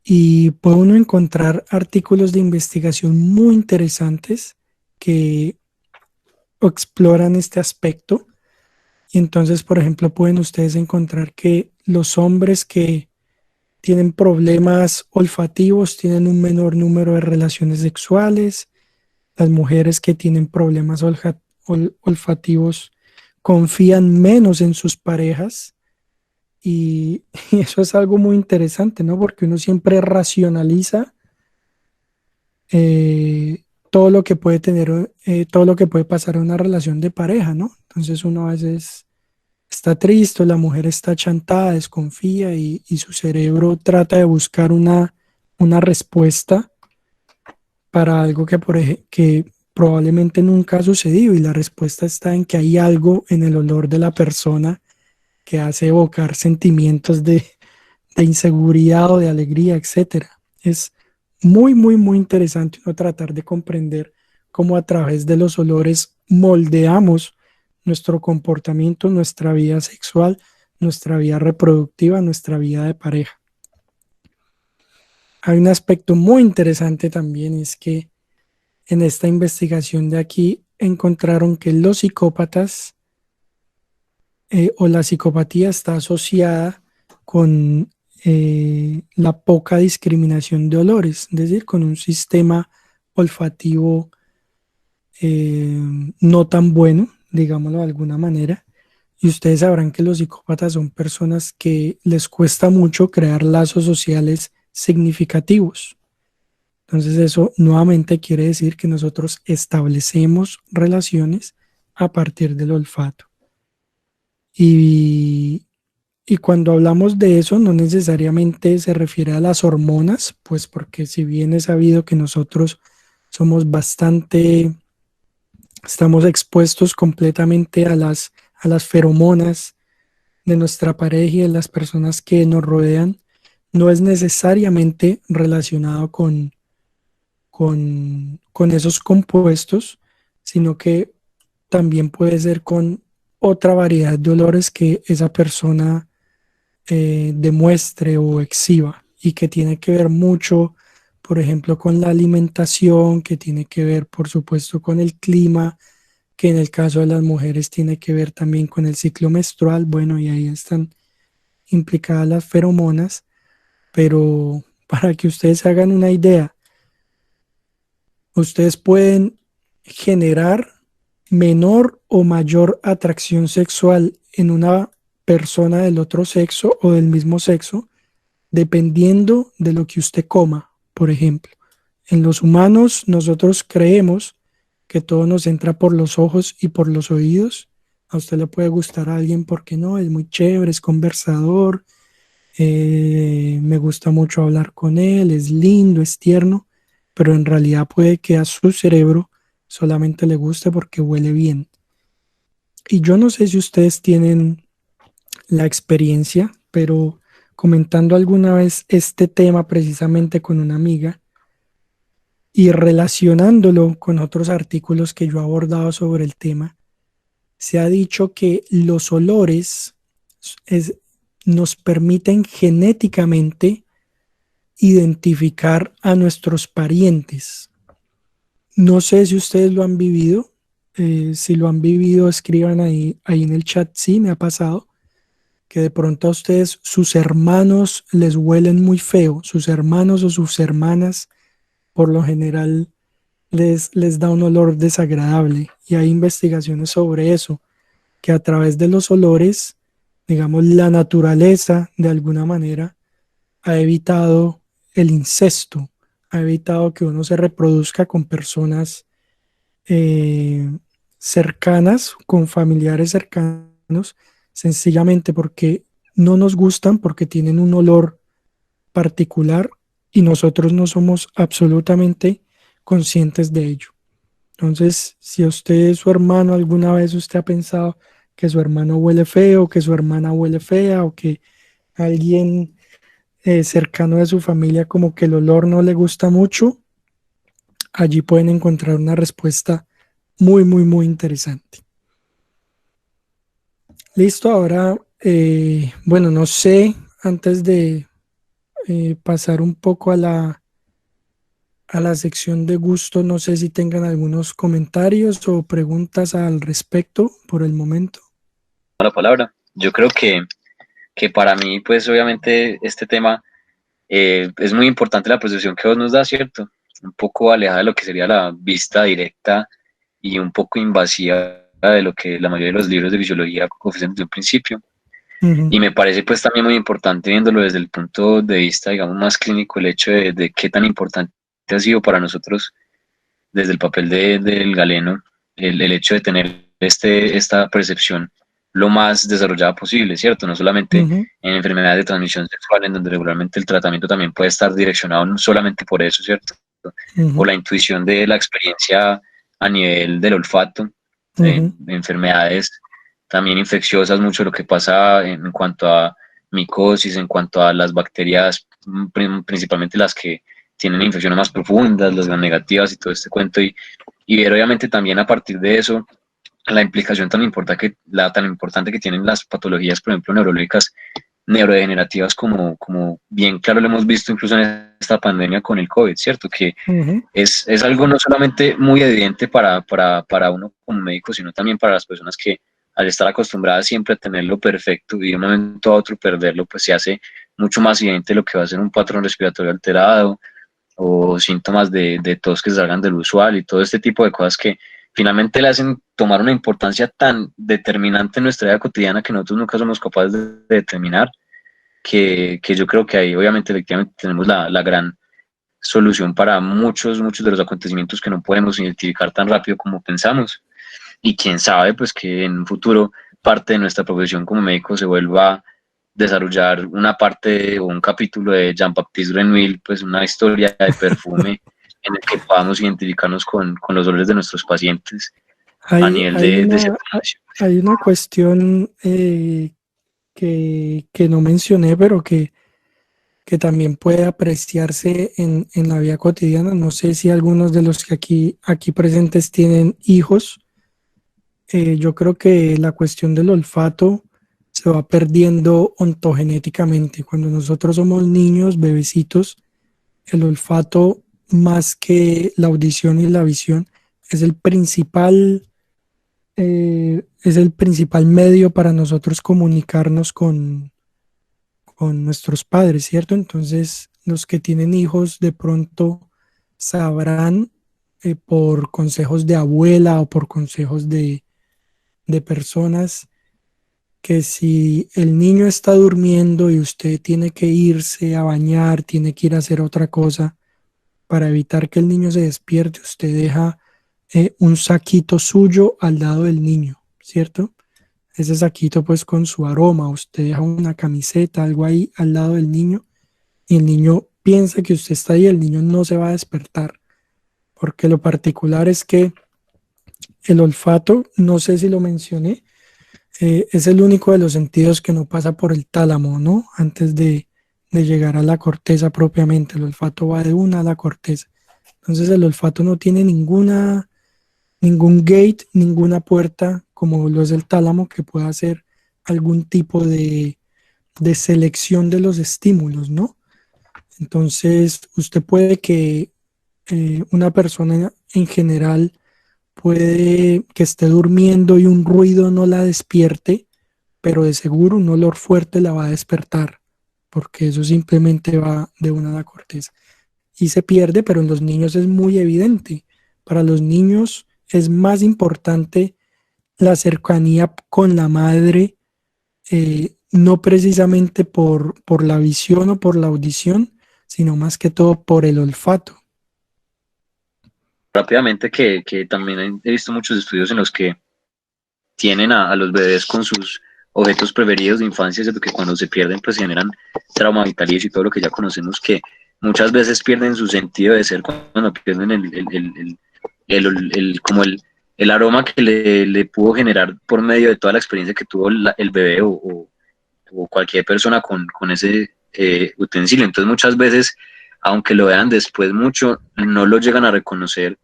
Y puede uno encontrar artículos de investigación muy interesantes que exploran este aspecto. Y entonces, por ejemplo, pueden ustedes encontrar que los hombres que tienen problemas olfativos tienen un menor número de relaciones sexuales, las mujeres que tienen problemas olfativos confían menos en sus parejas y, y eso es algo muy interesante, ¿no? Porque uno siempre racionaliza todo lo que puede tener, todo lo que puede pasar en una relación de pareja, ¿no? Entonces uno a veces está triste, la mujer está chantada, desconfía y su cerebro trata de buscar una respuesta para algo que probablemente nunca ha sucedido y la respuesta está en que hay algo en el olor de la persona que hace evocar sentimientos de inseguridad o de alegría, etcétera. Es muy, muy, muy interesante uno tratar de comprender cómo a través de los olores moldeamos nuestro comportamiento, nuestra vida sexual, nuestra vida reproductiva, nuestra vida de pareja. Hay un aspecto muy interesante también, es que en esta investigación de aquí encontraron que los psicópatas o la psicopatía está asociada con la poca discriminación de olores, es decir, con un sistema olfativo eh, no tan bueno, digámoslo de alguna manera. Y ustedes sabrán que los psicópatas son personas que les cuesta mucho crear lazos sociales significativos. Entonces eso nuevamente quiere decir que nosotros establecemos relaciones a partir del olfato. Y, y cuando hablamos de eso, no necesariamente se refiere a las hormonas, pues porque si bien es sabido que nosotros somos bastante estamos expuestos completamente a las feromonas de nuestra pareja y de las personas que nos rodean. No es necesariamente relacionado con esos compuestos, sino que también puede ser con otra variedad de olores que esa persona demuestre o exhiba y que tiene que ver mucho, por ejemplo, con la alimentación, que tiene que ver, por supuesto, con el clima, que en el caso de las mujeres tiene que ver también con el ciclo menstrual. Bueno, y ahí están implicadas las feromonas, pero para que ustedes se hagan una idea, ustedes pueden generar menor o mayor atracción sexual en una persona del otro sexo o del mismo sexo, dependiendo de lo que usted coma. Por ejemplo, en los humanos nosotros creemos que todo nos entra por los ojos y por los oídos. A usted le puede gustar a alguien porque no, es muy chévere, es conversador, me gusta mucho hablar con él, es lindo, es tierno, pero en realidad puede que a su cerebro solamente le guste porque huele bien. Y yo no sé si ustedes tienen la experiencia, pero comentando alguna vez este tema precisamente con una amiga y relacionándolo con otros artículos que yo he abordado sobre el tema, se ha dicho que los olores es- nos permiten genéticamente identificar a nuestros parientes. No sé si ustedes lo han vivido. Si lo han vivido, escriban ahí en el chat. Sí, me ha pasado que de pronto a ustedes sus hermanos les huelen muy feo. Sus hermanos o sus hermanas, por lo general, les da un olor desagradable. Y hay investigaciones sobre eso, que a través de los olores, digamos, la naturaleza, de alguna manera, ha evitado el incesto, ha evitado que uno se reproduzca con personas eh, cercanas, con familiares cercanos, sencillamente porque no nos gustan, porque tienen un olor particular y nosotros no somos absolutamente conscientes de ello. Entonces, si a usted, su hermano, alguna vez usted ha pensado que su hermano huele feo, que su hermana huele fea o que alguien cercano de su familia como que el olor no le gusta mucho, allí pueden encontrar una respuesta muy, muy, muy interesante. Listo, ahora, bueno, no sé, antes de pasar un poco a la sección de gusto, no sé si tengan algunos comentarios o preguntas al respecto por el momento. La palabra. Yo creo que para mí, pues obviamente este tema es muy importante la percepción que vos nos da, ¿cierto? Un poco alejada de lo que sería la vista directa y un poco invasiva de lo que la mayoría de los libros de fisiología ofrecen desde un principio. Ujú, Y me parece pues también muy importante viéndolo desde el punto de vista, digamos, más clínico, el hecho de qué tan importante ha sido para nosotros desde el papel del galeno, el hecho de tener esta percepción lo más desarrollada posible, ¿cierto? No solamente ujú, en enfermedades de transmisión sexual, en donde regularmente el tratamiento también puede estar direccionado no solamente por eso, ¿cierto? O ujú, la intuición de la experiencia a nivel del olfato, ujú, enfermedades también infecciosas, mucho lo que pasa en cuanto a micosis, en cuanto a las bacterias, principalmente las que tienen infecciones más profundas, las negativas y todo este cuento, y ver obviamente también a partir de eso la implicación tan importante que tienen las patologías, por ejemplo, neurológicas, neurodegenerativas, como bien claro lo hemos visto incluso en esta pandemia con el COVID, ¿cierto? Que ujú, es algo no solamente muy evidente para uno como médico, sino también para las personas que al estar acostumbradas siempre a tenerlo perfecto y de un momento a otro perderlo, pues se hace mucho más evidente lo que va a ser un patrón respiratorio alterado, o síntomas de tos que salgan del usual y todo este tipo de cosas que finalmente le hacen tomar una importancia tan determinante en nuestra vida cotidiana que nosotros nunca somos capaces de determinar, que yo creo que ahí obviamente efectivamente tenemos la gran solución para muchos de los acontecimientos que no podemos identificar tan rápido como pensamos. Y quién sabe, pues que en un futuro parte de nuestra profesión como médico se vuelva a desarrollar una parte o un capítulo de Jean-Baptiste Grenouille, pues una historia de perfume en el que podamos identificarnos con los olores de nuestros pacientes a Hay, nivel hay de una, circulación. hay una cuestión que no mencioné, pero que también puede apreciarse en la vida cotidiana. No sé si algunos de los que aquí presentes tienen hijos. Yo creo que la cuestión del olfato se va perdiendo ontogenéticamente. Cuando nosotros somos niños, bebecitos, el olfato, más que la audición y la visión, es es el principal medio para nosotros comunicarnos con nuestros padres, ¿cierto? Entonces, los que tienen hijos de pronto sabrán por consejos de abuela o por consejos de personas que si el niño está durmiendo y usted tiene que irse a bañar, tiene que ir a hacer otra cosa, para evitar que el niño se despierte, usted deja un saquito suyo al lado del niño, ¿cierto? Ese saquito pues con su aroma, usted deja una camiseta, algo ahí al lado del niño y el niño piensa que usted está ahí, el niño no se va a despertar, porque lo particular es que el olfato, no sé si lo mencioné, es el único de los sentidos que no pasa por el tálamo, ¿no? Antes de llegar a la corteza propiamente, el olfato va de una a la corteza. Entonces el olfato no tiene ningún gate, ninguna puerta como lo es el tálamo que pueda hacer algún tipo de selección de los estímulos, ¿no? Entonces usted puede que una persona en general puede que esté durmiendo y un ruido no la despierte, pero de seguro un olor fuerte la va a despertar, porque eso simplemente va de una a la corteza y se pierde, pero en los niños es muy evidente. Para los niños es más importante la cercanía con la madre, no precisamente por la visión o por la audición, sino más que todo por el olfato. Rápidamente que también he visto muchos estudios en los que tienen a los bebés con sus objetos preferidos de infancia, ¿cierto? Que cuando se pierden pues generan trauma vitalicio y todo lo que ya conocemos, que muchas veces pierden su sentido de ser cuando pierden como el aroma que le pudo generar por medio de toda la experiencia que tuvo el bebé o cualquier persona con ese utensilio. Entonces muchas veces, aunque lo vean después mucho, no lo llegan a reconocer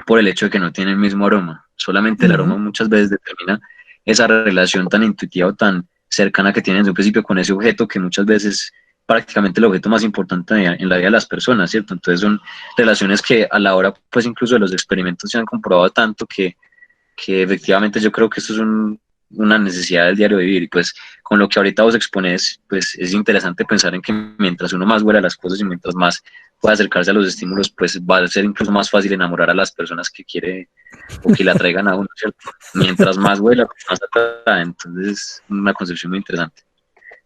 por el hecho de que no tiene el mismo aroma. Solamente el aroma Ujú. muchas veces determina esa relación tan intuitiva o tan cercana que tienen desde un principio con ese objeto, que muchas veces prácticamente el objeto más importante en la vida de las personas, ¿cierto? Entonces son relaciones que a la hora, pues incluso de los experimentos se han comprobado tanto que efectivamente yo creo que esto es una necesidad del diario vivir y pues con lo que ahorita vos expones, pues es interesante pensar en que mientras uno más huela las cosas y mientras más pueda acercarse a los estímulos, pues va a ser incluso más fácil enamorar a las personas que quiere o que le atraigan a uno, ¿cierto? Mientras más huela, pues más atrae. Entonces es una concepción muy interesante.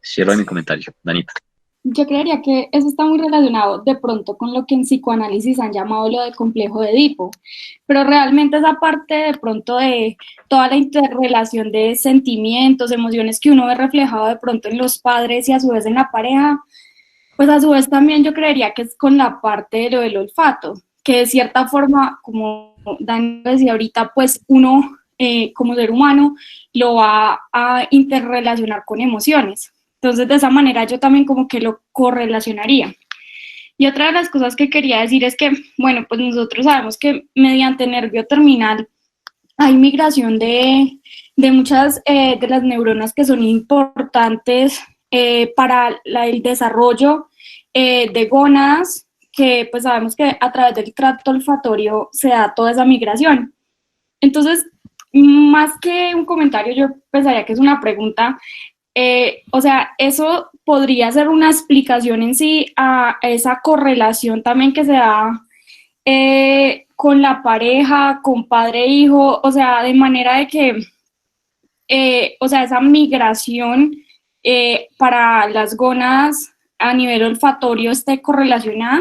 Cierro mi comentario, Danita. Yo creería que eso está muy relacionado de pronto con lo que en psicoanálisis han llamado lo de complejo de Edipo, pero realmente esa parte de pronto de toda la interrelación de sentimientos, emociones que uno ve reflejado de pronto en los padres y a su vez en la pareja, pues a su vez también yo creería que es con la parte de lo del olfato, que de cierta forma, como Dani decía ahorita, pues uno como ser humano lo va a interrelacionar con emociones. Entonces, de esa manera yo también como que lo correlacionaría. Y otra de las cosas que quería decir es que, bueno, pues nosotros sabemos que mediante nervio terminal hay migración de muchas de las neuronas que son importantes para el desarrollo de gónadas, que pues sabemos que a través del tracto olfatorio se da toda esa migración. Entonces, más que un comentario, yo pensaría que es una pregunta. O sea, eso podría ser una explicación en sí a esa correlación también que se da con la pareja, con padre e hijo, o sea, de manera de que, o sea, esa migración para las gónadas a nivel olfatorio esté correlacionada.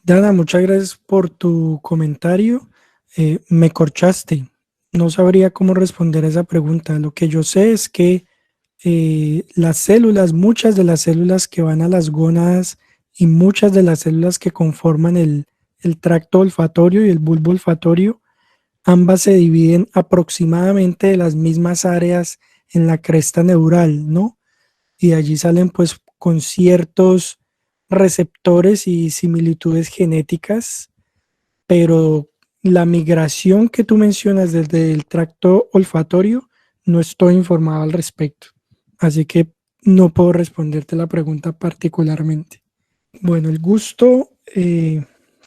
Dana, muchas gracias por tu comentario. Me corchaste. No sabría cómo responder a esa pregunta. Lo que yo sé es que las células, muchas de las células que van a las gónadas y muchas de las células que conforman el tracto olfatorio y el bulbo olfatorio, ambas se dividen aproximadamente de las mismas áreas en la cresta neural, ¿no? Y de allí salen pues con ciertos receptores y similitudes genéticas, pero la migración que tú mencionas desde el tracto olfatorio, no estoy informado al respecto, así que no puedo responderte la pregunta particularmente. Bueno, el gusto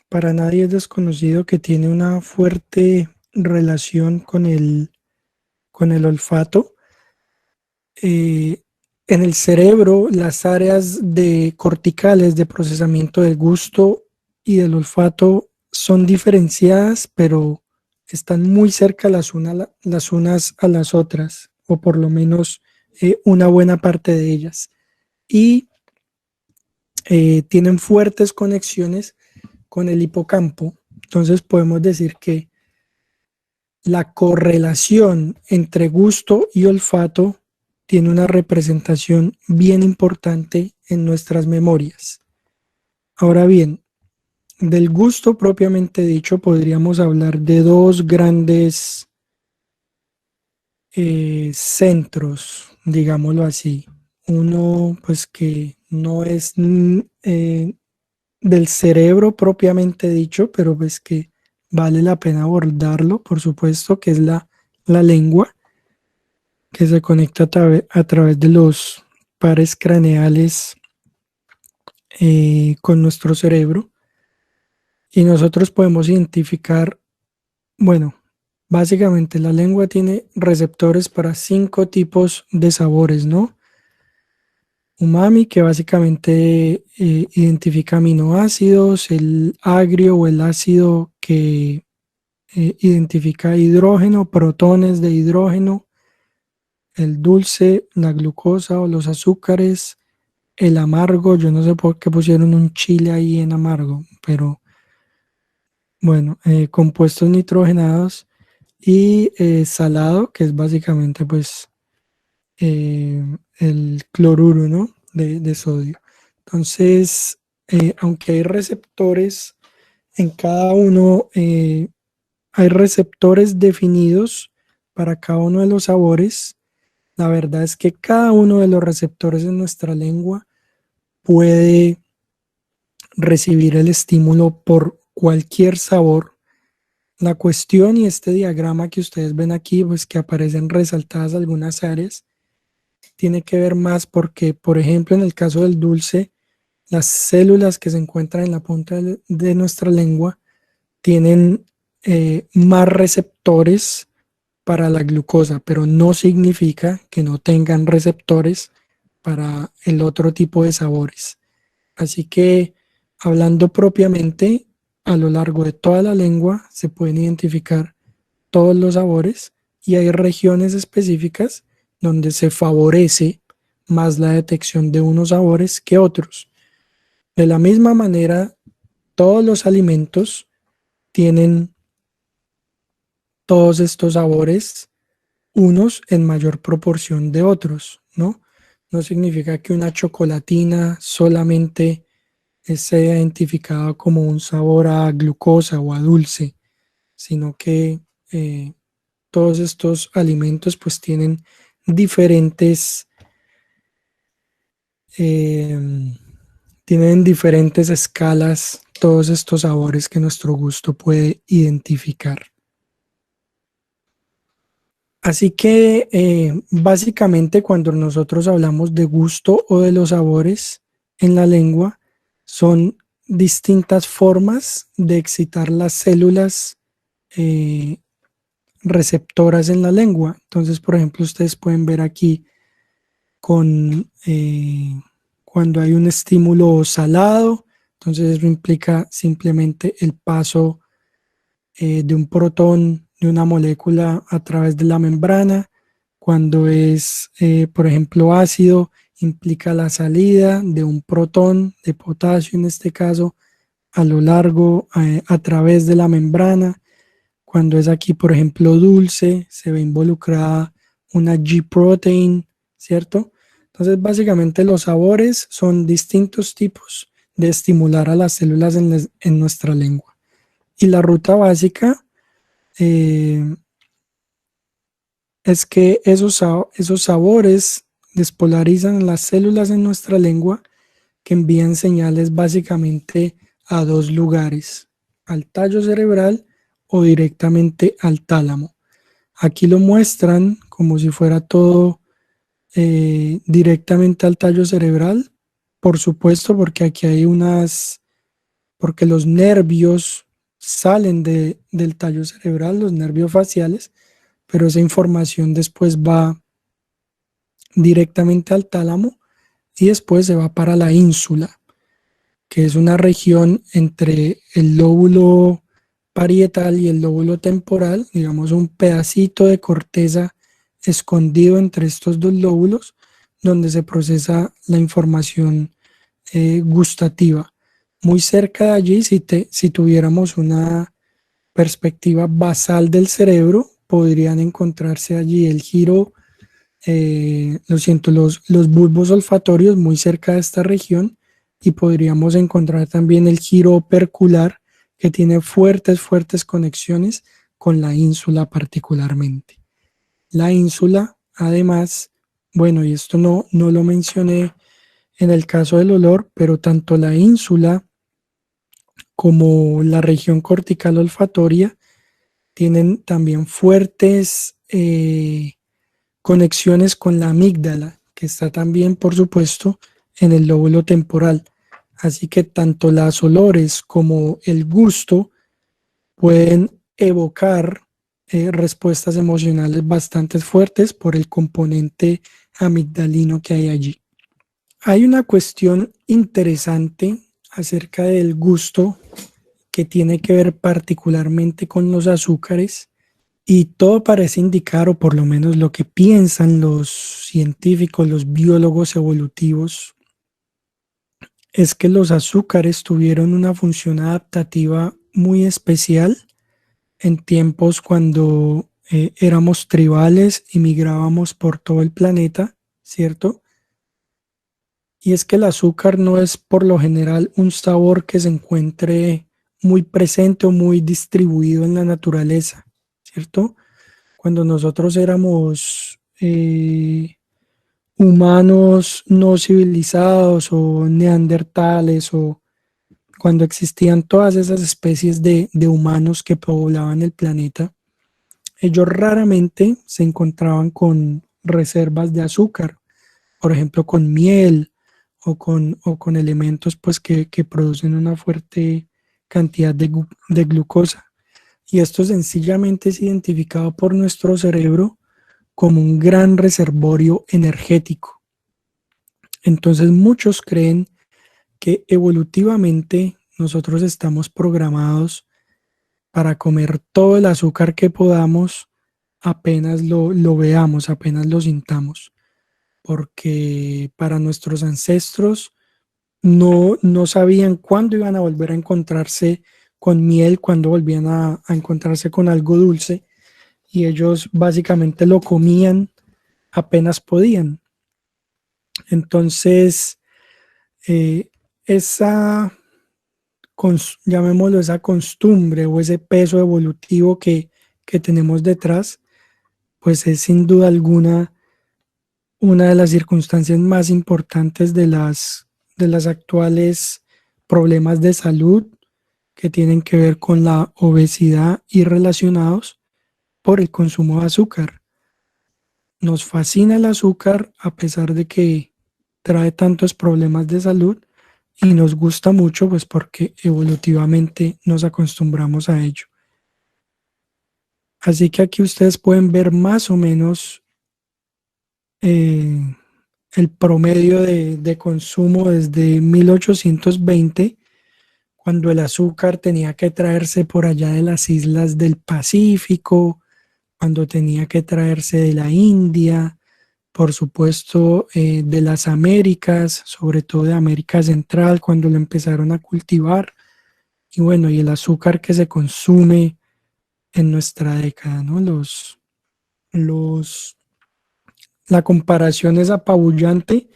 para nadie es desconocido que tiene una fuerte relación con el olfato. Eh, en el cerebro, las áreas de corticales de procesamiento del gusto y del olfato son diferenciadas, pero están muy cerca las unas a las otras, o por lo menos una buena parte de ellas. Y tienen fuertes conexiones con el hipocampo. Entonces podemos decir que la correlación entre gusto y olfato tiene una representación bien importante en nuestras memorias. Ahora bien, del gusto propiamente dicho podríamos hablar de dos grandes centros, digámoslo así. Uno, pues que no es del cerebro propiamente dicho, pero pues que vale la pena abordarlo, por supuesto, que es la lengua, que se conecta a través de los pares craneales con nuestro cerebro. Y nosotros podemos identificar, bueno, básicamente la lengua tiene receptores para 5 tipos de sabores, ¿no? Umami, que básicamente identifica aminoácidos, el agrio o el ácido que identifica hidrógeno, protones de hidrógeno, el dulce, la glucosa o los azúcares, el amargo, yo no sé por qué pusieron un chile ahí en amargo, pero bueno, compuestos nitrogenados y salado, que es básicamente pues el cloruro, ¿no? De sodio. Entonces, aunque hay receptores en cada uno, hay receptores definidos para cada uno de los sabores. La verdad es que cada uno de los receptores en nuestra lengua puede recibir el estímulo por cualquier sabor. La cuestión y este diagrama que ustedes ven aquí, pues que aparecen resaltadas algunas áreas, tiene que ver más porque, por ejemplo, en el caso del dulce, las células que se encuentran en la punta de nuestra lengua tienen más receptores para la glucosa, pero no significa que no tengan receptores para el otro tipo de sabores. Así que, hablando propiamente, a lo largo de toda la lengua se pueden identificar todos los sabores y hay regiones específicas donde se favorece más la detección de unos sabores que otros. De la misma manera, todos los alimentos tienen todos estos sabores, unos en mayor proporción de otros, ¿no? No significa que una chocolatina solamente sea identificada como un sabor a glucosa o a dulce, sino que todos estos alimentos pues eh, tienen diferentes escalas, todos estos sabores que nuestro gusto puede identificar. Así que básicamente cuando nosotros hablamos de gusto o de los sabores en la lengua, son distintas formas de excitar las células receptoras en la lengua. Entonces, por ejemplo, ustedes pueden ver aquí con cuando hay un estímulo salado, entonces eso implica simplemente el paso de un protón de una molécula a través de la membrana. Cuando es, por ejemplo, ácido, implica la salida de un protón de potasio, en este caso, a lo largo, a través de la membrana. Cuando es aquí, por ejemplo, dulce, se ve involucrada una G-protein, ¿cierto? Entonces, básicamente los sabores son distintos tipos de estimular a las células en nuestra lengua. Y la ruta básica es que esos sabores despolarizan las células en nuestra lengua que envían señales básicamente a dos lugares, al tallo cerebral o directamente al tálamo. Aquí lo muestran como si fuera todo directamente al tallo cerebral, por supuesto, porque aquí hay porque los nervios salen del tallo cerebral, los nervios faciales, pero esa información después va directamente al tálamo y después se va para la ínsula, que es una región entre el lóbulo parietal y el lóbulo temporal, digamos un pedacito de corteza escondido entre estos dos lóbulos, donde se procesa la información gustativa. Muy cerca de allí, si tuviéramos una perspectiva basal del cerebro, podrían encontrarse allí el giro, los bulbos olfatorios muy cerca de esta región, y podríamos encontrar también el giro opercular, que tiene fuertes conexiones con la ínsula particularmente. La ínsula, además, bueno, y esto no lo mencioné en el caso del olor, pero tanto la ínsula como la región cortical olfatoria tienen también fuertes conexiones con la amígdala, que está también, por supuesto, en el lóbulo temporal. Así que tanto las olores como el gusto pueden evocar respuestas emocionales bastante fuertes por el componente amigdalino que hay allí. Hay una cuestión interesante acerca del gusto que tiene que ver particularmente con los azúcares, y todo parece indicar, o por lo menos lo que piensan los científicos, los biólogos evolutivos, es que los azúcares tuvieron una función adaptativa muy especial en tiempos cuando éramos tribales y migrábamos por todo el planeta, ¿cierto? Y es que el azúcar no es por lo general un sabor que se encuentre muy presente o muy distribuido en la naturaleza, ¿cierto? Cuando nosotros éramos humanos no civilizados o neandertales, o cuando existían todas esas especies de humanos que poblaban el planeta, ellos raramente se encontraban con reservas de azúcar, por ejemplo con miel o con elementos pues que producen una fuerte cantidad de glucosa. Y esto sencillamente es identificado por nuestro cerebro como un gran reservorio energético. Entonces muchos creen que evolutivamente nosotros estamos programados para comer todo el azúcar que podamos apenas lo veamos, apenas lo sintamos, porque para nuestros ancestros no sabían cuándo iban a volver a encontrarse con miel, cuándo volvían a encontrarse con algo dulce, y ellos básicamente lo comían apenas podían. Entonces, esa, llamémoslo esa costumbre o ese peso evolutivo que tenemos detrás, pues es sin duda alguna una de las circunstancias más importantes de las actuales problemas de salud que tienen que ver con la obesidad y relacionados por el consumo de azúcar. Nos fascina el azúcar a pesar de que trae tantos problemas de salud, y nos gusta mucho pues porque evolutivamente nos acostumbramos a ello. Así que aquí ustedes pueden ver más o menos el promedio de consumo desde 1820, cuando el azúcar tenía que traerse por allá de las islas del Pacífico, cuando tenía que traerse de la India, por supuesto de las Américas, sobre todo de América Central, cuando lo empezaron a cultivar, y bueno, y el azúcar que se consume en nuestra década, ¿no? La comparación es apabullante,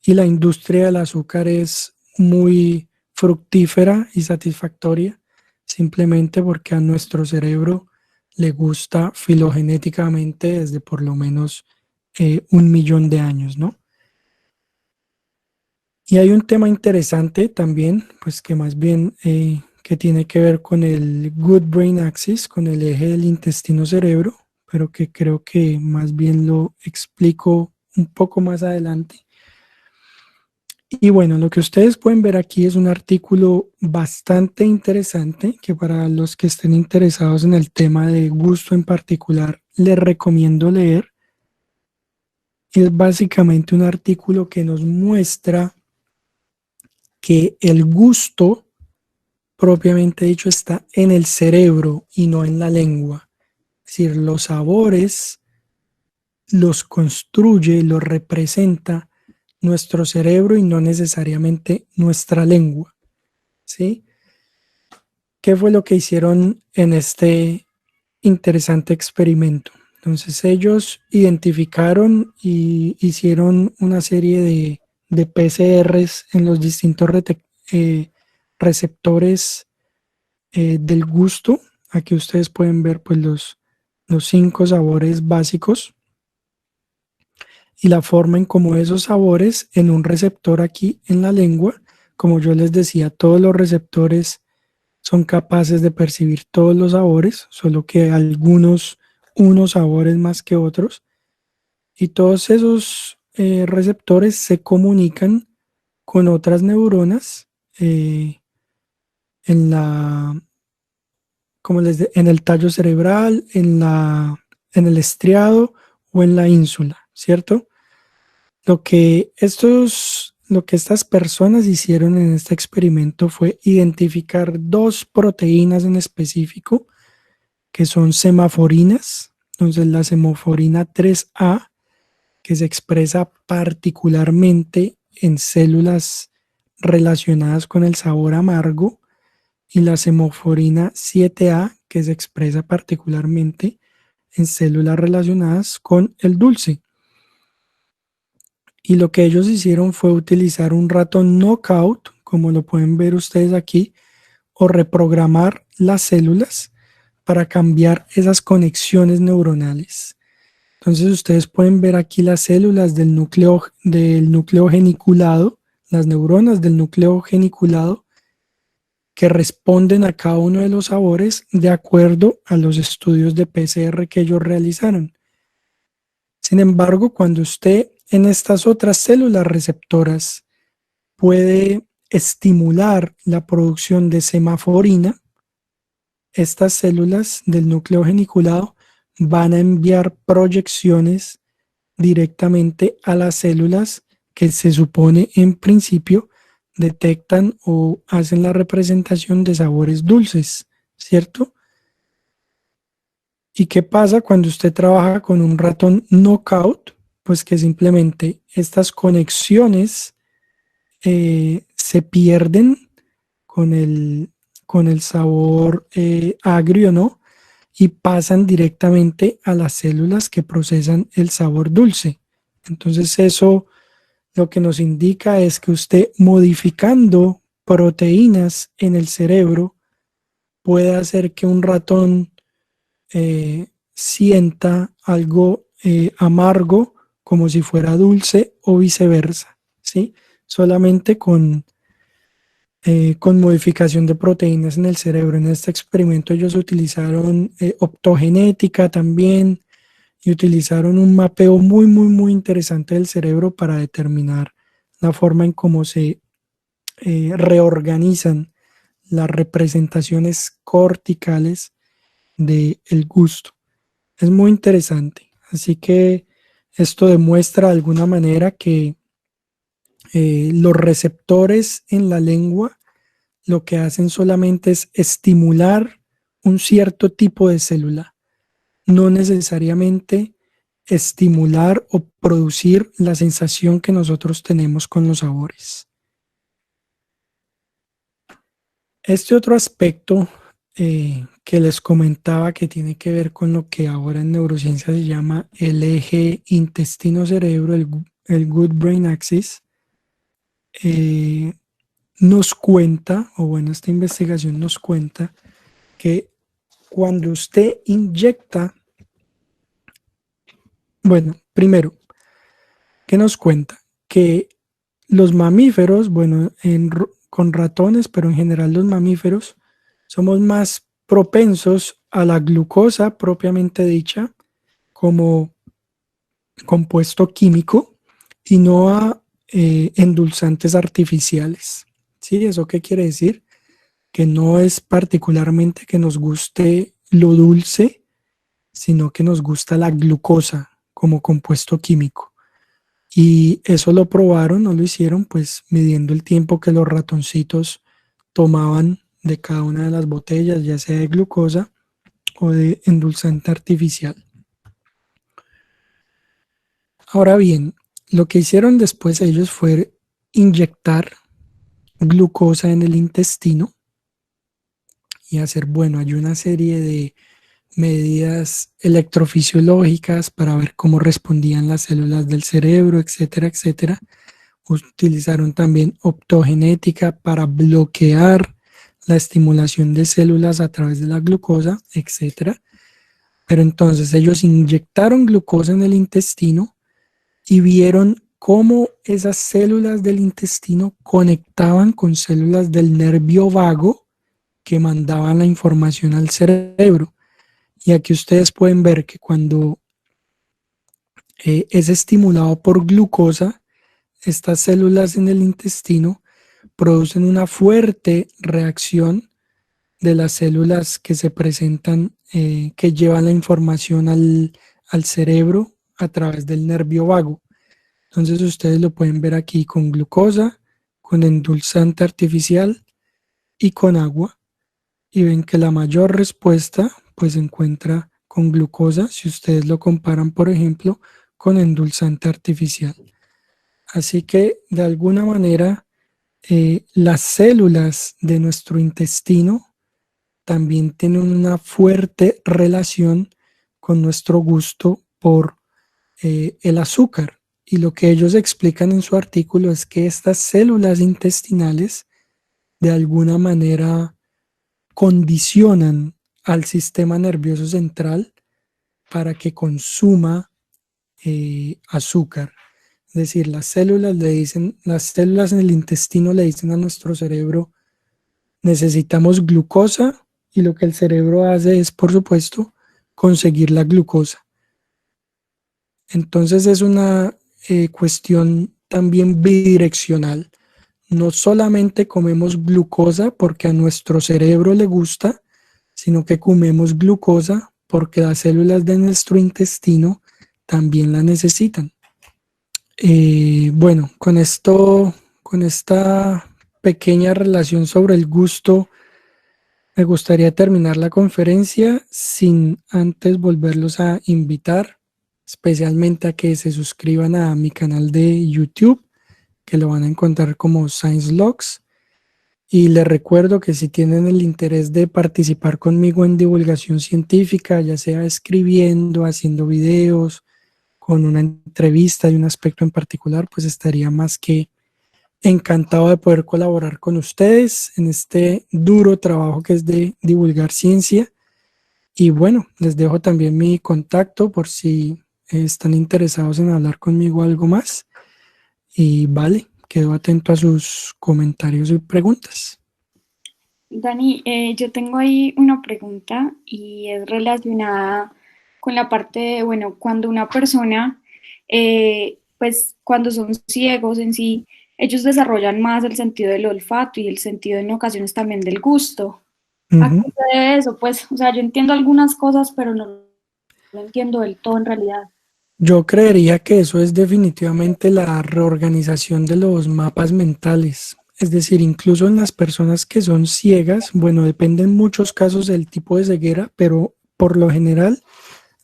y la industria del azúcar es muy fructífera y satisfactoria. simplemente porque a nuestro cerebro le gusta filogenéticamente desde por lo menos 1 millón de años, ¿no? Y hay un tema interesante también, pues que más bien que tiene que ver con el Good Brain Axis, con el eje del intestino-cerebro, pero que creo que más bien lo explico un poco más adelante. Y bueno, lo que ustedes pueden ver aquí es un artículo bastante interesante que para los que estén interesados en el tema de gusto en particular, les recomiendo leer. Es básicamente un artículo que nos muestra que el gusto, propiamente dicho, está en el cerebro y no en la lengua. Es decir, los sabores los construye, los representa nuestro cerebro y no necesariamente nuestra lengua, ¿sí? ¿Qué fue lo que hicieron en este interesante experimento? Entonces ellos identificaron y hicieron una serie de PCRs en los distintos receptores del gusto. Aquí ustedes pueden ver pues los 5 sabores básicos y la forma en cómo esos sabores en un receptor aquí en la lengua, como yo les decía, todos los receptores son capaces de percibir todos los sabores, solo que unos sabores más que otros, y todos esos receptores se comunican con otras neuronas en la, en el tallo cerebral, en el estriado o en la ínsula, ¿cierto? Lo que estas personas hicieron en este experimento fue identificar 2 proteínas en específico que son semaforinas. Entonces la semaforina 3A, que se expresa particularmente en células relacionadas con el sabor amargo, y la semaforina 7A, que se expresa particularmente en células relacionadas con el dulce. Y lo que ellos hicieron fue utilizar un ratón knockout, como lo pueden ver ustedes aquí, o reprogramar las células para cambiar esas conexiones neuronales. Entonces ustedes pueden ver aquí las células del núcleo geniculado, las neuronas del núcleo geniculado, que responden a cada uno de los sabores de acuerdo a los estudios de PCR que ellos realizaron. Sin embargo, cuando usted en estas otras células receptoras puede estimular la producción de semaforina, estas células del núcleo geniculado van a enviar proyecciones directamente a las células que se supone en principio detectan o hacen la representación de sabores dulces, ¿cierto? ¿Y qué pasa cuando usted trabaja con un ratón knockout? Pues que simplemente estas conexiones se pierden con el sabor agrio, ¿no? Y pasan directamente a las células que procesan el sabor dulce. Entonces eso lo que nos indica es que usted modificando proteínas en el cerebro puede hacer que un ratón sienta algo amargo como si fuera dulce o viceversa, ¿sí? Solamente con modificación de proteínas en el cerebro. En este experimento ellos utilizaron optogenética también y utilizaron un mapeo muy, muy, muy interesante del cerebro para determinar la forma en cómo se reorganizan las representaciones corticales del gusto. Es muy interesante. Así que esto demuestra de alguna manera que los receptores en la lengua lo que hacen solamente es estimular un cierto tipo de célula, no necesariamente estimular o producir la sensación que nosotros tenemos con los sabores. Este otro aspecto que les comentaba que tiene que ver con lo que ahora en neurociencia se llama el eje intestino-cerebro, el Good Brain Axis, nos cuenta, o bueno, esta investigación nos cuenta que cuando usted inyecta, bueno, primero, ¿qué nos cuenta? Que los mamíferos, bueno, con ratones, pero en general los mamíferos, somos más propensos a la glucosa propiamente dicha como compuesto químico y no a endulzantes artificiales. ¿Sí? ¿Eso qué quiere decir? Que no es particularmente que nos guste lo dulce, sino que nos gusta la glucosa como compuesto químico. Y eso lo probaron, no lo hicieron, pues midiendo el tiempo que los ratoncitos tomaban de cada una de las botellas, ya sea de glucosa o de endulzante artificial. Ahora bien, lo que hicieron después ellos fue inyectar glucosa en el intestino y hacer, bueno, hay una serie de medidas electrofisiológicas para ver cómo respondían las células del cerebro, etcétera, etcétera. Utilizaron también optogenética para bloquear la estimulación de células a través de la glucosa, etcétera. Pero entonces ellos inyectaron glucosa en el intestino y vieron cómo esas células del intestino conectaban con células del nervio vago que mandaban la información al cerebro. Y aquí ustedes pueden ver que cuando es estimulado por glucosa, estas células en el intestino producen una fuerte reacción de las células que se presentan, que llevan la información al cerebro a través del nervio vago. Entonces ustedes lo pueden ver aquí con glucosa, con endulzante artificial y con agua. Y ven que la mayor respuesta pues se encuentra con glucosa si ustedes lo comparan, por ejemplo, con endulzante artificial. Así que de alguna manera las células de nuestro intestino también tienen una fuerte relación con nuestro gusto por el azúcar. Y lo que ellos explican en su artículo es que estas células intestinales de alguna manera condicionan al sistema nervioso central para que consuma azúcar. Es decir, las células en el intestino le dicen a nuestro cerebro, necesitamos glucosa, y lo que el cerebro hace es, por supuesto, conseguir la glucosa. Entonces es una cuestión también bidireccional. No solamente comemos glucosa porque a nuestro cerebro le gusta, sino que comemos glucosa porque las células de nuestro intestino también la necesitan. Bueno, con esta pequeña relación sobre el gusto, me gustaría terminar la conferencia sin antes volverlos a invitar, especialmente a que se suscriban a mi canal de YouTube, que lo van a encontrar como Science Logs. Y les recuerdo que si tienen el interés de participar conmigo en divulgación científica, ya sea escribiendo, haciendo videos, con una entrevista de un aspecto en particular, pues estaría más que encantado de poder colaborar con ustedes en este duro trabajo que es de divulgar ciencia. Y bueno, les dejo también mi contacto por si están interesados en hablar conmigo algo más. Y vale, quedo atento a sus comentarios y preguntas. Dani, yo tengo ahí una pregunta y es relacionada con la parte de, bueno, cuando una persona, pues cuando son ciegos en sí, ellos desarrollan más el sentido del olfato y el sentido en ocasiones también del gusto. ¿A qué se debe eso? Pues, o sea, yo entiendo algunas cosas, pero no lo entiendo del todo en realidad. Yo creería que eso es definitivamente la reorganización de los mapas mentales. Es decir, incluso en las personas que son ciegas, bueno, depende en muchos casos del tipo de ceguera, pero por lo general,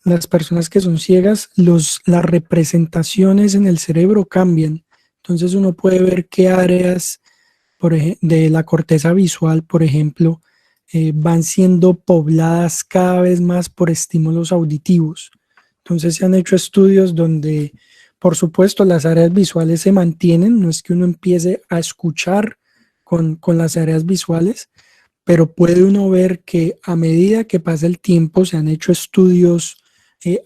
las personas que son ciegas, las representaciones en el cerebro cambian. Entonces uno puede ver qué áreas de la corteza visual, por ejemplo, van siendo pobladas cada vez más por estímulos auditivos. Entonces se han hecho estudios donde, por supuesto, las áreas visuales se mantienen, no es que uno empiece a escuchar con las áreas visuales, pero puede uno ver que a medida que pasa el tiempo, se han hecho estudios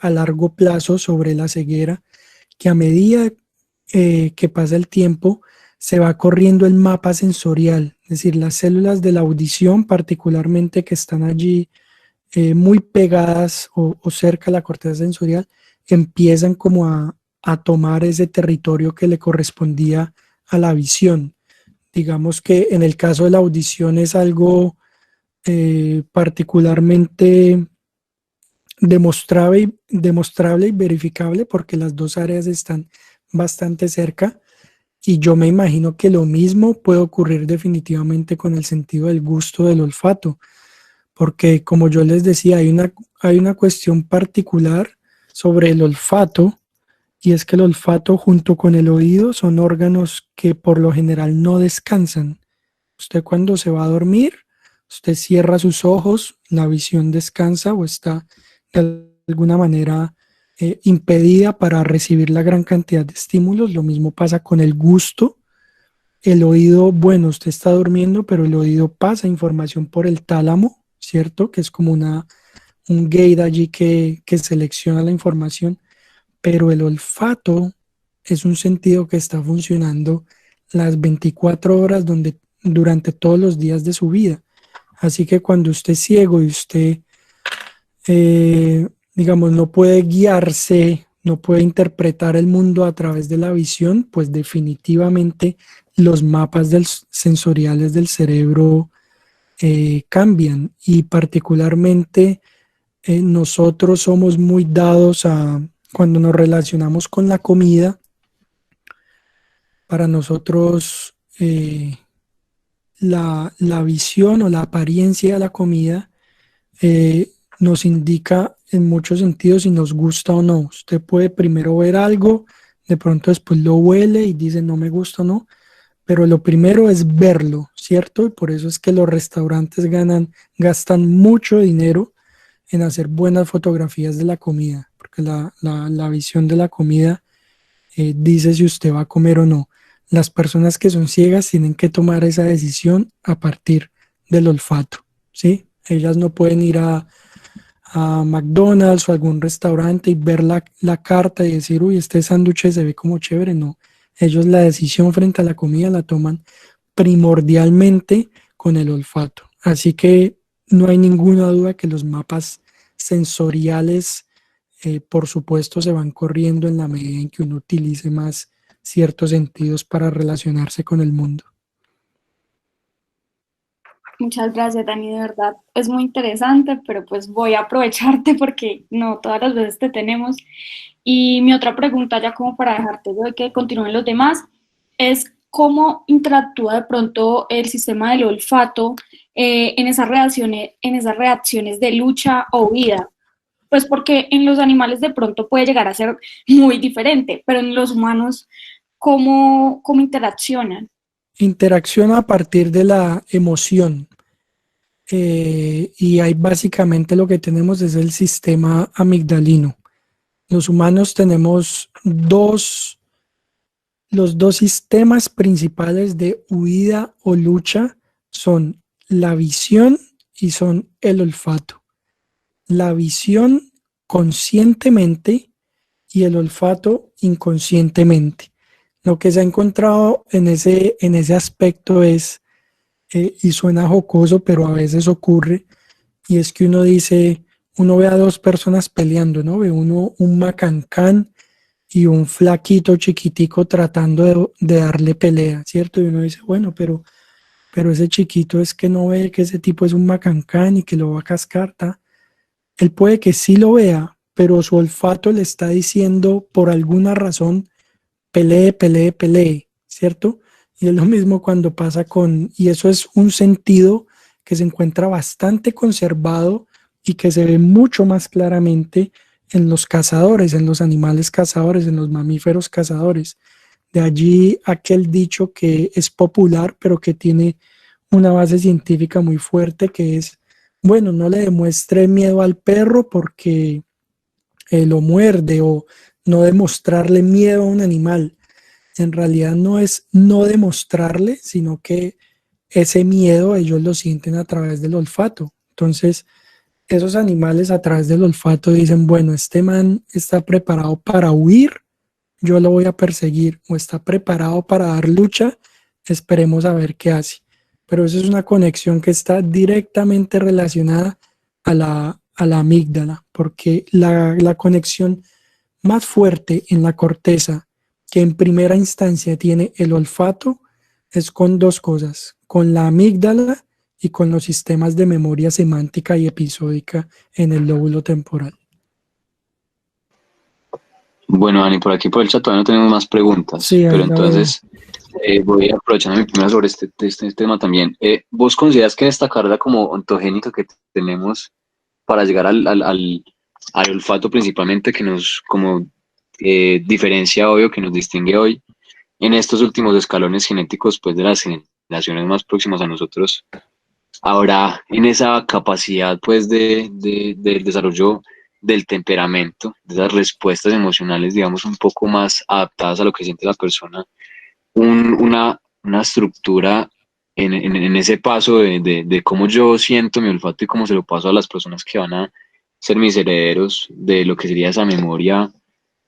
a largo plazo sobre la ceguera, que a medida que pasa el tiempo, se va corriendo el mapa sensorial, es decir, las células de la audición particularmente que están allí muy pegadas o cerca a la corteza sensorial, empiezan como a tomar ese territorio que le correspondía a la visión. Digamos que en el caso de la audición es algo particularmente demostrable y verificable porque las dos áreas están bastante cerca, y yo me imagino que lo mismo puede ocurrir definitivamente con el sentido del gusto, del olfato, porque como yo les decía, hay una cuestión particular sobre el olfato, y es que el olfato junto con el oído son órganos que por lo general no descansan. Usted cuando se va a dormir, usted cierra sus ojos, la visión descansa o está de alguna manera impedida para recibir la gran cantidad de estímulos. Lo mismo pasa con el gusto. El oído, bueno, usted está durmiendo, pero el oído pasa información por el tálamo, ¿cierto? Que es como un gate allí que selecciona la información, pero el olfato es un sentido que está funcionando las 24 horas durante todos los días de su vida. Así que cuando usted es ciego y usted, digamos, no puede guiarse, no puede interpretar el mundo a través de la visión, pues definitivamente los mapas sensoriales del cerebro cambian, y particularmente nosotros somos muy dados a, cuando nos relacionamos con la comida, para nosotros la visión o la apariencia de la comida nos indica en muchos sentidos si nos gusta o no. Usted puede primero ver algo, de pronto después lo huele y dice no me gusta o no, pero lo primero es verlo, ¿cierto? Y por eso es que los restaurantes gastan mucho dinero en hacer buenas fotografías de la comida, porque la visión de la comida dice si usted va a comer o no. Las personas que son ciegas tienen que tomar esa decisión a partir del olfato, ¿sí? Ellas no pueden ir a McDonald's o algún restaurante y ver la carta y decir, uy, este sándwich se ve como chévere. No, ellos la decisión frente a la comida la toman primordialmente con el olfato. Así que no hay ninguna duda que los mapas sensoriales, por supuesto, se van corriendo en la medida en que uno utilice más ciertos sentidos para relacionarse con el mundo. Muchas gracias, Dani, de verdad. Es muy interesante, pero pues voy a aprovecharte porque no todas las veces te tenemos. Y mi otra pregunta, ya como para dejarte de que continúen los demás, es cómo interactúa de pronto el sistema del olfato en esas reacciones de lucha o huida. Pues porque en los animales de pronto puede llegar a ser muy diferente, pero en los humanos, ¿cómo interaccionan? Interacciona a partir de la emoción. Y ahí básicamente lo que tenemos es el sistema amigdalino. Los humanos tenemos los dos sistemas principales de huida o lucha, son la visión y son el olfato. La visión conscientemente y el olfato inconscientemente. Lo que se ha encontrado en ese aspecto es, y suena jocoso, pero a veces ocurre, y es que uno ve a dos personas peleando, ¿no? Ve uno un macancán y un flaquito chiquitico tratando de darle pelea, ¿cierto? Y uno dice, bueno, pero ese chiquito es que no ve que ese tipo es un macancán y que lo va a cascar, ¿ta? Él puede que sí lo vea, pero su olfato le está diciendo por alguna razón, pelee, pelee, pelee, ¿cierto? Y es lo mismo cuando pasa y eso es un sentido que se encuentra bastante conservado y que se ve mucho más claramente en los cazadores, en los animales cazadores, en los mamíferos cazadores. De allí aquel dicho que es popular, pero que tiene una base científica muy fuerte, que es, bueno, no le demuestre miedo al perro porque lo muerde, o no demostrarle miedo a un animal. En realidad no es no demostrarle, sino que ese miedo ellos lo sienten a través del olfato. Entonces, esos animales a través del olfato dicen, bueno, este man está preparado para huir, yo lo voy a perseguir, o está preparado para dar lucha, esperemos a ver qué hace. Pero eso es una conexión que está directamente relacionada a la amígdala, porque la conexión más fuerte en la corteza que en primera instancia tiene el olfato es con dos cosas, con la amígdala y con los sistemas de memoria semántica y episódica en el lóbulo temporal. Bueno, Dani, por aquí por el chat todavía no tenemos más preguntas, Sí, pero ahí la veo. entonces voy aprovechando mi primera sobre este tema también. ¿Vos consideras que esta carga como ontogénica que tenemos para llegar al olfato principalmente que nos como diferencia hoy o que nos distingue hoy en estos últimos escalones genéticos pues de las generaciones más próximas a nosotros, ahora en esa capacidad pues del desarrollo del temperamento, de esas respuestas emocionales, digamos, un poco más adaptadas a lo que siente la persona, una estructura en ese paso de cómo yo siento mi olfato y cómo se lo paso a las personas que van a ser mis herederos de lo que sería esa memoria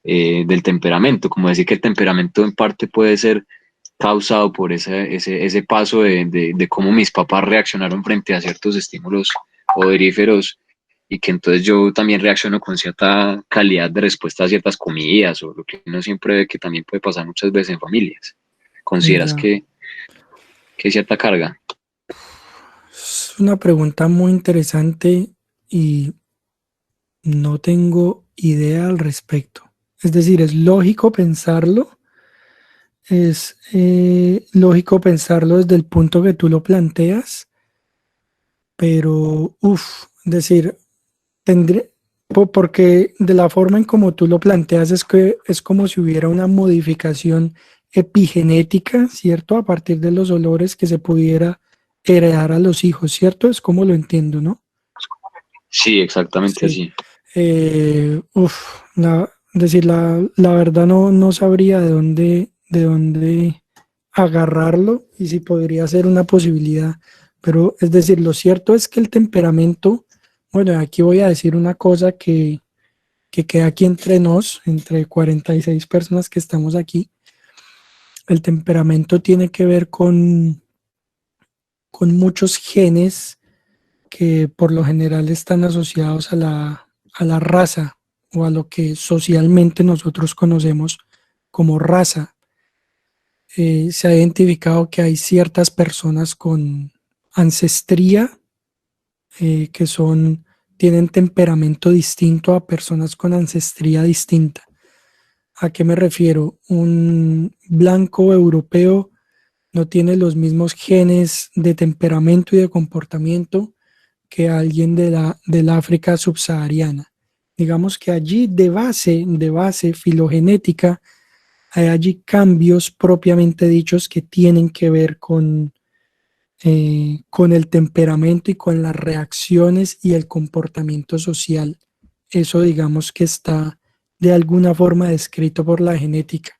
del temperamento, como decir que el temperamento en parte puede ser causado por ese paso de cómo mis papás reaccionaron frente a ciertos estímulos odoríferos y que entonces yo también reacciono con cierta calidad de respuesta a ciertas comidas o lo que uno siempre ve que también puede pasar muchas veces en familias. ¿Consideras Ya. que hay cierta carga? Es una pregunta muy interesante y no tengo idea al respecto. Es decir, es lógico pensarlo desde el punto que tú lo planteas, pero, es decir, tendré, porque de la forma en como tú lo planteas es que es como si hubiera una modificación epigenética, ¿cierto? A partir de los olores que se pudiera heredar a los hijos, ¿cierto? Es como lo entiendo, ¿no? Sí, exactamente Sí. así. Es decir, la verdad no sabría de dónde agarrarlo y si podría ser una posibilidad. Pero es decir, lo cierto es que el temperamento, bueno, aquí voy a decir una cosa que queda aquí entre nos, entre 46 personas que estamos aquí. El temperamento tiene que ver con muchos genes que por lo general están asociados a la raza o a lo que socialmente nosotros conocemos como raza. Se ha identificado que hay ciertas personas con ancestría que tienen temperamento distinto a personas con ancestría distinta. ¿A qué me refiero? Un blanco europeo no tiene los mismos genes de temperamento y de comportamiento que alguien del África subsahariana. Digamos que allí de base filogenética, hay allí cambios propiamente dichos que tienen que ver con el temperamento y con las reacciones y el comportamiento social. Eso digamos que está de alguna forma descrito por la genética,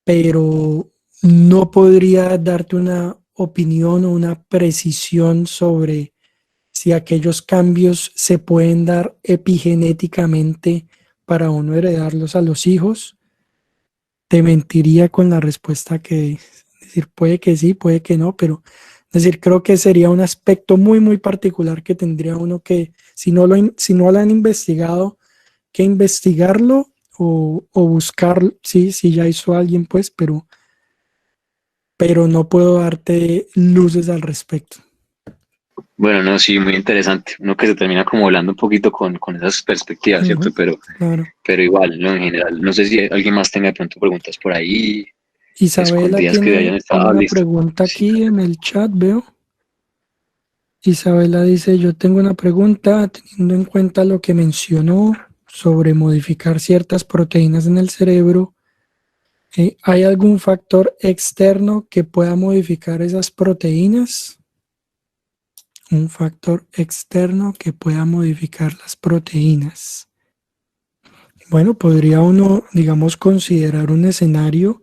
pero no podría darte una opinión o una precisión sobre si aquellos cambios se pueden dar epigenéticamente para uno heredarlos a los hijos. Te mentiría con la respuesta que es decir, puede que sí, puede que no, pero es decir, creo que sería un aspecto muy particular que tendría uno que, si no lo han investigado, que investigarlo o buscar, sí, si ya hizo alguien, pues, pero no puedo darte luces al respecto. Bueno, no, sí, muy interesante. Uno que se termina como hablando un poquito con esas perspectivas, ¿cierto? Ujú, claro. Pero igual, ¿no? En general, no sé si alguien más tenga de pronto preguntas por ahí, Isabela escondidas que hayan tiene estado. Ah, una listo. pregunta Sí. aquí en el chat, veo. Isabela dice, yo tengo una pregunta teniendo en cuenta lo que mencionó sobre modificar ciertas proteínas en el cerebro. ¿Hay algún factor externo que pueda modificar esas proteínas? Un factor externo que pueda modificar las proteínas. Bueno, podría uno, digamos, considerar un escenario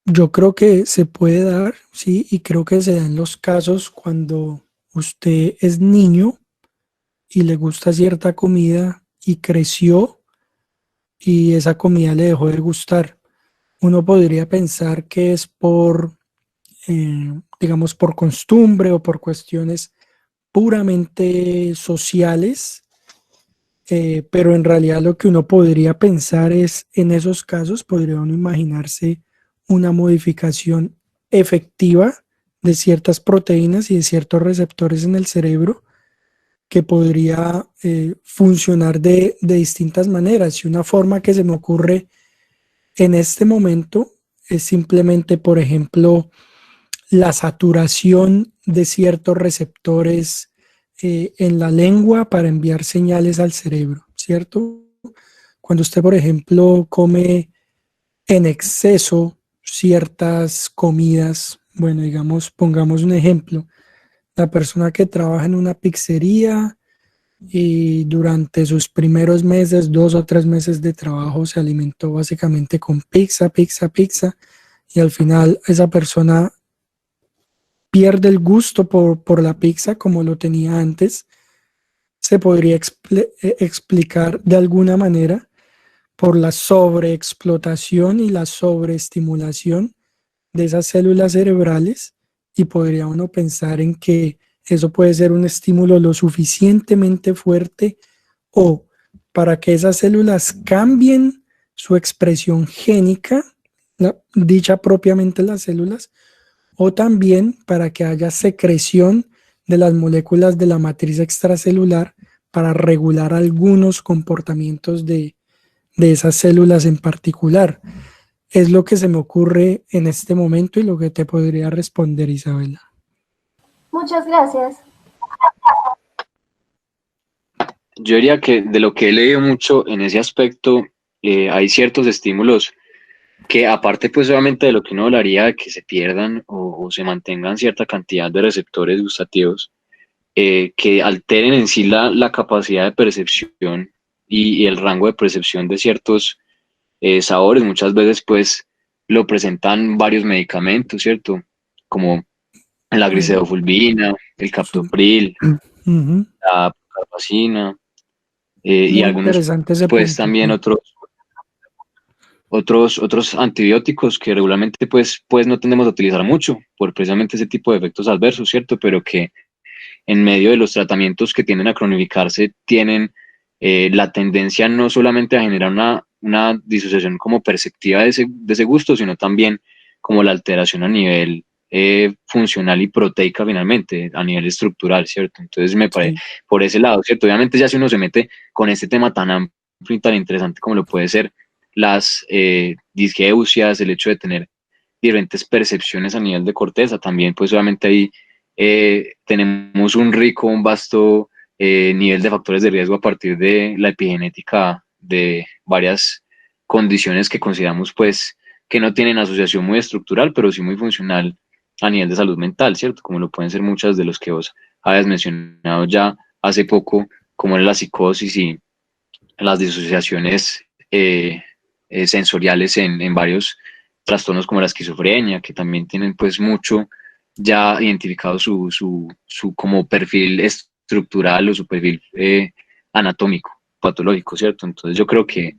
Yo creo que se puede dar, sí, y creo que se dan los casos cuando usted es niño y le gusta cierta comida y creció y esa comida le dejó de gustar. Uno podría pensar que es por, digamos, por costumbre o por cuestiones puramente sociales, pero en realidad lo que uno podría pensar es, en esos casos, podría uno imaginarse una modificación efectiva de ciertas proteínas y de ciertos receptores en el cerebro que podría funcionar de distintas maneras. Y una forma que se me ocurre en este momento es simplemente, por ejemplo, la saturación de ciertos receptores en la lengua para enviar señales al cerebro, ¿cierto? Cuando usted, por ejemplo, come en exceso ciertas comidas, bueno, digamos, pongamos un ejemplo, la persona que trabaja en una pizzería y durante sus primeros meses, 2 o 3 meses de trabajo, se alimentó básicamente con pizza, pizza, pizza, y al final esa persona pierde el gusto por la pizza como lo tenía antes. Se podría explicar de alguna manera por la sobreexplotación y la sobreestimulación de esas células cerebrales, y podría uno pensar en que eso puede ser un estímulo lo suficientemente fuerte o para que esas células cambien su expresión génica, dicha propiamente las células, o también para que haya secreción de las moléculas de la matriz extracelular para regular algunos comportamientos de esas células en particular. Es lo que se me ocurre en este momento y lo que te podría responder, Isabela. Muchas gracias. Yo diría que de lo que he leído mucho en ese aspecto, hay ciertos estímulos que aparte pues obviamente de lo que uno hablaría de que se pierdan o se mantengan cierta cantidad de receptores gustativos, que alteren en sí la capacidad de percepción y el rango de percepción de ciertos sabores. Muchas veces pues lo presentan varios medicamentos, ¿cierto? Como la glicerofulvina, el captopril, Ujú. la carbamazina, y Muy algunos interesante ese pues punto. también otros antibióticos que regularmente pues no tendemos a utilizar mucho por precisamente ese tipo de efectos adversos, ¿cierto? Pero que en medio de los tratamientos que tienden a cronificarse tienen la tendencia no solamente a generar una disociación como perceptiva de ese gusto, sino también como la alteración a nivel funcional y proteica finalmente, a nivel estructural, ¿cierto? Entonces me parece Sí, por ese lado, ¿cierto? Obviamente ya si uno se mete con este tema tan amplio y tan interesante como lo puede ser las disgeusias, el hecho de tener diferentes percepciones a nivel de corteza, también pues obviamente ahí tenemos un vasto nivel de factores de riesgo a partir de la epigenética de varias condiciones que consideramos pues que no tienen asociación muy estructural, pero sí muy funcional a nivel de salud mental, ¿cierto? Como lo pueden ser muchas de los que vos habías mencionado ya hace poco, como la psicosis y las disociaciones sensoriales en varios trastornos como la esquizofrenia, que también tienen pues mucho ya identificado su como perfil estructural o su perfil anatómico, patológico, ¿cierto? Entonces yo creo que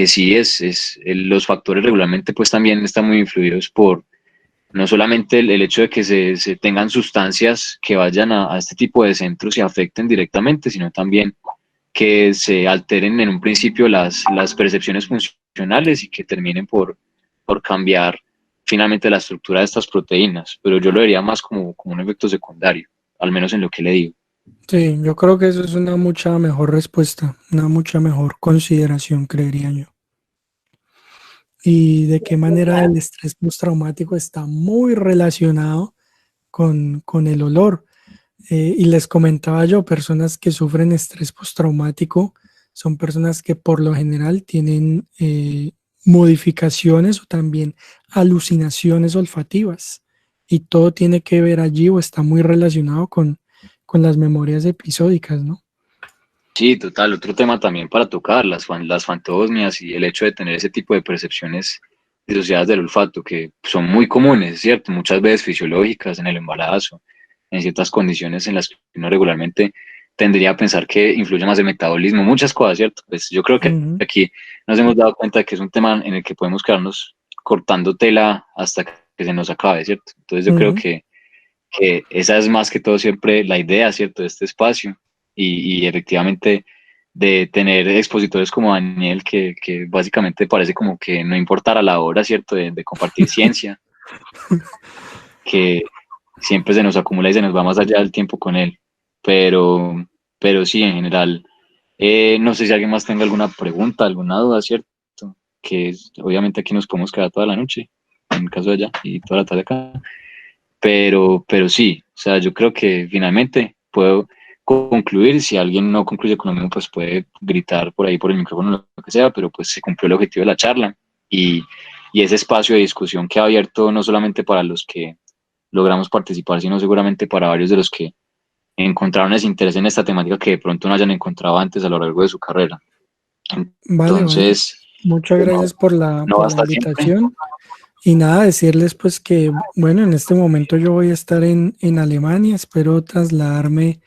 sí los factores regularmente pues también están muy influidos por no solamente el hecho de que se tengan sustancias que vayan a este tipo de centros y afecten directamente, sino también que se alteren en un principio las percepciones funcionales y que terminen por cambiar finalmente la estructura de estas proteínas, pero yo lo vería más como un efecto secundario, al menos en lo que le digo. sí, yo creo que eso es una mucha mejor respuesta, una mucha mejor consideración, creería yo. Y de qué manera el estrés postraumático está muy relacionado con el olor. Y les comentaba yo, personas que sufren estrés postraumático son personas que por lo general tienen modificaciones o también alucinaciones olfativas. Y todo tiene que ver allí o está muy relacionado con las memorias episódicas, ¿no? Sí, total, otro tema también para tocar, las fantosmias y el hecho de tener ese tipo de percepciones disociadas del olfato, que son muy comunes, ¿cierto? Muchas veces fisiológicas en el embarazo, en ciertas condiciones en las que uno regularmente tendría a pensar que influye más el metabolismo, muchas cosas, ¿cierto? Pues yo creo que Ujú, aquí nos hemos dado cuenta de que es un tema en el que podemos quedarnos cortando tela hasta que se nos acabe, ¿cierto? Entonces yo creo ujú. que esa es más que todo siempre la idea, ¿cierto? De este espacio y efectivamente de tener expositores como Daniel, que básicamente parece como que no importara la hora, ¿cierto? De compartir ciencia, que siempre se nos acumula y se nos va más allá del tiempo con él. Pero, pero sí, en general, no sé si alguien más tenga alguna pregunta, alguna duda, ¿cierto? Obviamente aquí nos podemos quedar toda la noche, en el caso de allá, y toda la tarde acá. Pero sí, o sea, yo creo que finalmente puedo concluir, si alguien no concluye con lo mismo, pues puede gritar por ahí por el micrófono, lo que sea, pero pues se cumplió el objetivo de la charla y, y ese espacio de discusión que ha abierto no solamente para los que logramos participar, sino seguramente para varios de los que encontraron ese interés en esta temática que de pronto no hayan encontrado antes a lo largo de su carrera. Vale, vale. Entonces, Muchas pues gracias no por la basta siempre. invitación. Y nada, decirles pues que, bueno, en este momento yo voy a estar en Alemania, espero trasladarme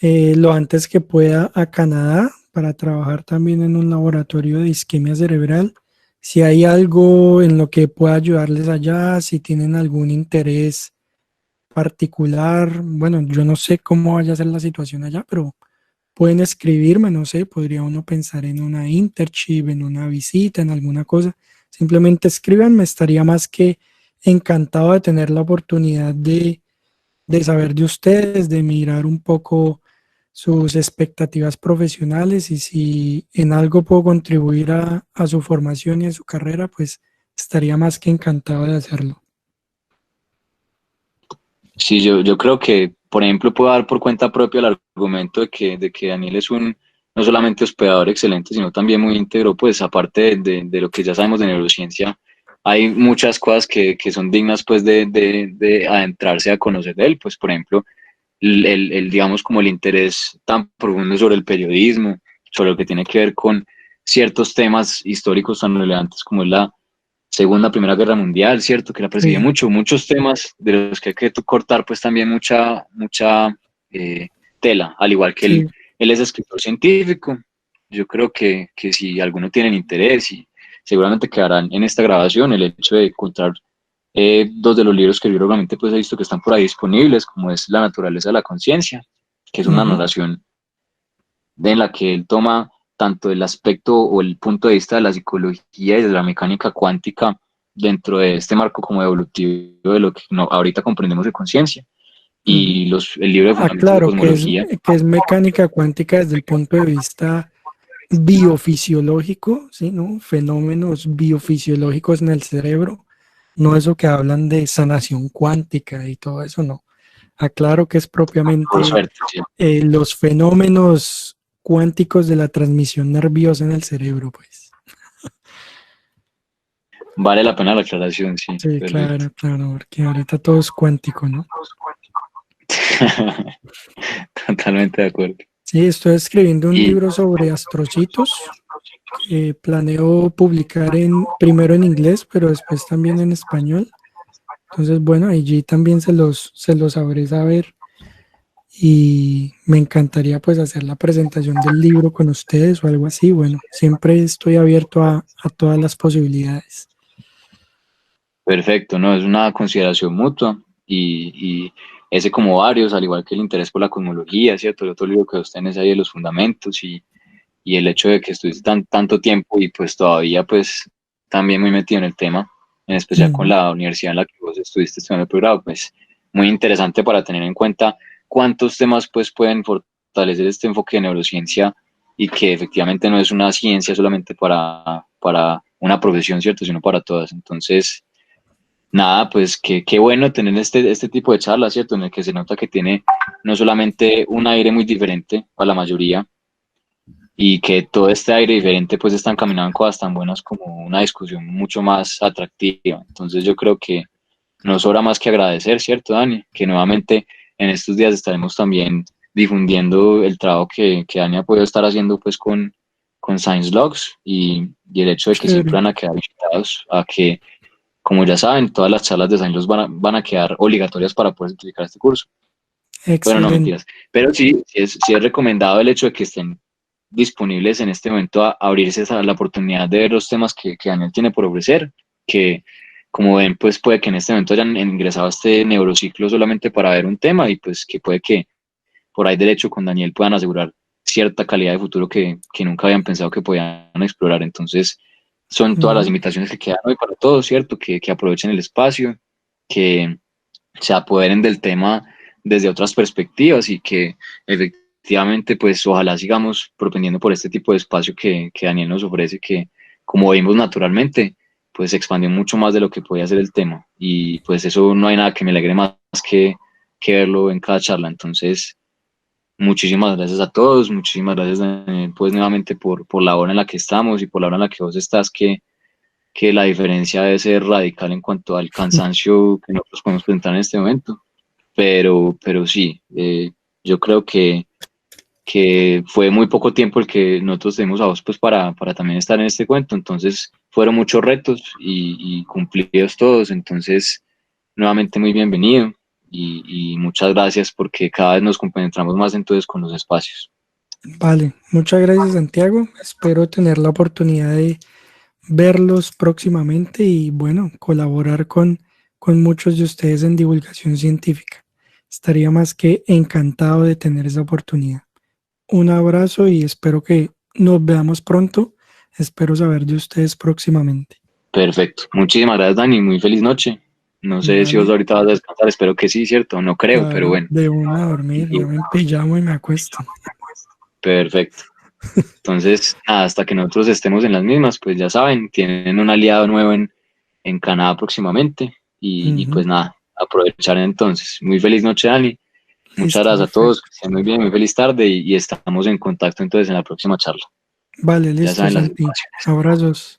lo antes que pueda a Canadá para trabajar también en un laboratorio de isquemia cerebral. Si hay algo en lo que pueda ayudarles allá, si tienen algún interés particular, bueno, yo no sé cómo vaya a ser la situación allá, pero pueden escribirme, no sé, podría uno pensar en una internship, en una visita, en alguna cosa. Simplemente escríbanme, estaría más que encantado de tener la oportunidad de saber de ustedes, de mirar un poco sus expectativas profesionales y si en algo puedo contribuir a su formación y a su carrera, pues estaría más que encantado de hacerlo. Sí, yo creo que, por ejemplo, puedo dar por cuenta propia el argumento de que Daniel es un no solamente hospedador excelente, sino también muy íntegro, pues aparte de lo que ya sabemos de neurociencia, hay muchas cosas que son dignas pues de adentrarse a conocer de él, pues por ejemplo, digamos como el interés tan profundo sobre el periodismo, sobre lo que tiene que ver con ciertos temas históricos tan relevantes como es la Primera Guerra Mundial, ¿cierto? Que la persigue Sí, mucho, muchos temas de los que hay que cortar, pues también mucha tela, al igual que sí. él es escritor científico. Yo creo que si alguno tiene interés y seguramente quedarán en esta grabación el hecho de encontrar dos de los libros que yo realmente pues he visto que están por ahí disponibles, como es La naturaleza de la conciencia, que es una Ujú. narración en la que él toma tanto el aspecto o el punto de vista de la psicología y de la mecánica cuántica dentro de este marco como evolutivo de lo que ahorita comprendemos de conciencia. Ujú. Y el libro de Ah, Fundamentos de claro, Cosmología, que es mecánica cuántica desde el punto de vista biofisiológico, ¿sí? ¿No? Fenómenos biofisiológicos en el cerebro, no eso que hablan de sanación cuántica y todo eso, no. Aclaro que es por propiamente suerte, sí, los fenómenos cuánticos de la transmisión nerviosa en el cerebro, pues. vale la pena la aclaración, sí, Sí, perfecto. claro, claro, porque ahorita todo es cuántico, ¿no? Totalmente de acuerdo. Sí, estoy escribiendo un Y libro sobre astrocitos que planeo publicar primero en inglés, pero después también en español. Entonces, bueno, allí también se los sabré saber y me encantaría pues hacer la presentación del libro con ustedes o algo así. Bueno, siempre estoy abierto a todas las posibilidades. perfecto, ¿no? Es una consideración mutua y ese como varios, al igual que el interés por la cosmología, ¿cierto? El otro libro que usted tiene ahí de los fundamentos y el hecho de que estuviste tanto tiempo y pues todavía pues también muy metido en el tema, en especial con Ujú. la universidad en la que vos estuviste estudiando el programa, pues muy interesante para tener en cuenta cuántos temas pues pueden fortalecer este enfoque de neurociencia y que efectivamente no es una ciencia solamente para una profesión, ¿cierto? Sino para todas. Entonces, nada, pues qué bueno tener este tipo de charlas, ¿cierto? En el que se nota que tiene no solamente un aire muy diferente a la mayoría, y que todo este aire diferente pues están caminando en cosas tan buenas como una discusión mucho más atractiva. Entonces yo creo que nos sobra más que agradecer, ¿cierto, Dani? Que nuevamente en estos días estaremos también difundiendo el trabajo que Dani ha podido estar haciendo pues con con Science Logs y el hecho de que Chévere. siempre van a quedar invitados a que, como ya saben, todas las charlas de Science Logs van a quedar obligatorias para poder certificar este curso. Bueno, no Excelente. mentiras, pero sí es recomendado el hecho de que estén disponibles en este momento a abrirse a la oportunidad de ver los temas que Daniel tiene por ofrecer, que como ven, pues puede que en este momento hayan ingresado a este neurociclo solamente para ver un tema y pues que puede que por ahí derecho con Daniel puedan asegurar cierta calidad de futuro que nunca habían pensado que podían explorar. Entonces, son todas las Ujú. invitaciones que quedan hoy para todos, ¿cierto? Que aprovechen el espacio, que se apoderen del tema desde otras perspectivas y que efectivamente, pues ojalá sigamos propendiendo por este tipo de espacio que Daniel nos ofrece, que como vimos naturalmente, pues expandió mucho más de lo que podía ser el tema. Y pues eso no hay nada que me alegre más que verlo en cada charla. Entonces, muchísimas gracias a todos, muchísimas gracias Daniel, pues nuevamente por la hora en la que estamos y por la hora en la que vos estás, que la diferencia debe ser radical en cuanto al cansancio que nosotros podemos presentar en este momento. Pero sí, yo creo que fue muy poco tiempo el que nosotros tenemos a vos pues para también estar en este cuento, entonces fueron muchos retos y cumplidos todos, entonces nuevamente muy bienvenido y muchas gracias porque cada vez nos compenetramos más entonces con los espacios. Vale, muchas gracias Santiago. Espero tener la oportunidad de verlos próximamente y bueno, colaborar con muchos de ustedes en divulgación científica. Estaría más que encantado de tener esa oportunidad. Un abrazo y espero que nos veamos pronto. Espero saber de ustedes próximamente. Perfecto, muchísimas gracias Dani, muy feliz noche. No sé si vos Vale, ahorita vas a descansar, espero que sí, ¿cierto? No creo, pero claro, bueno. de una a dormir, Y- ya me pijamo y me acuesto. Perfecto. Entonces, nada, hasta que nosotros estemos en las mismas, pues ya saben, tienen un aliado nuevo en Canadá próximamente. Y Ujú. pues nada, aprovechar entonces. Muy feliz noche, Dani. Muchas Listo, gracias a todos, perfecto. que estén muy bien, muy feliz tarde y estamos en contacto entonces en la próxima charla. Vale, Ya listo, saben las Santi. informaciones. Abrazos.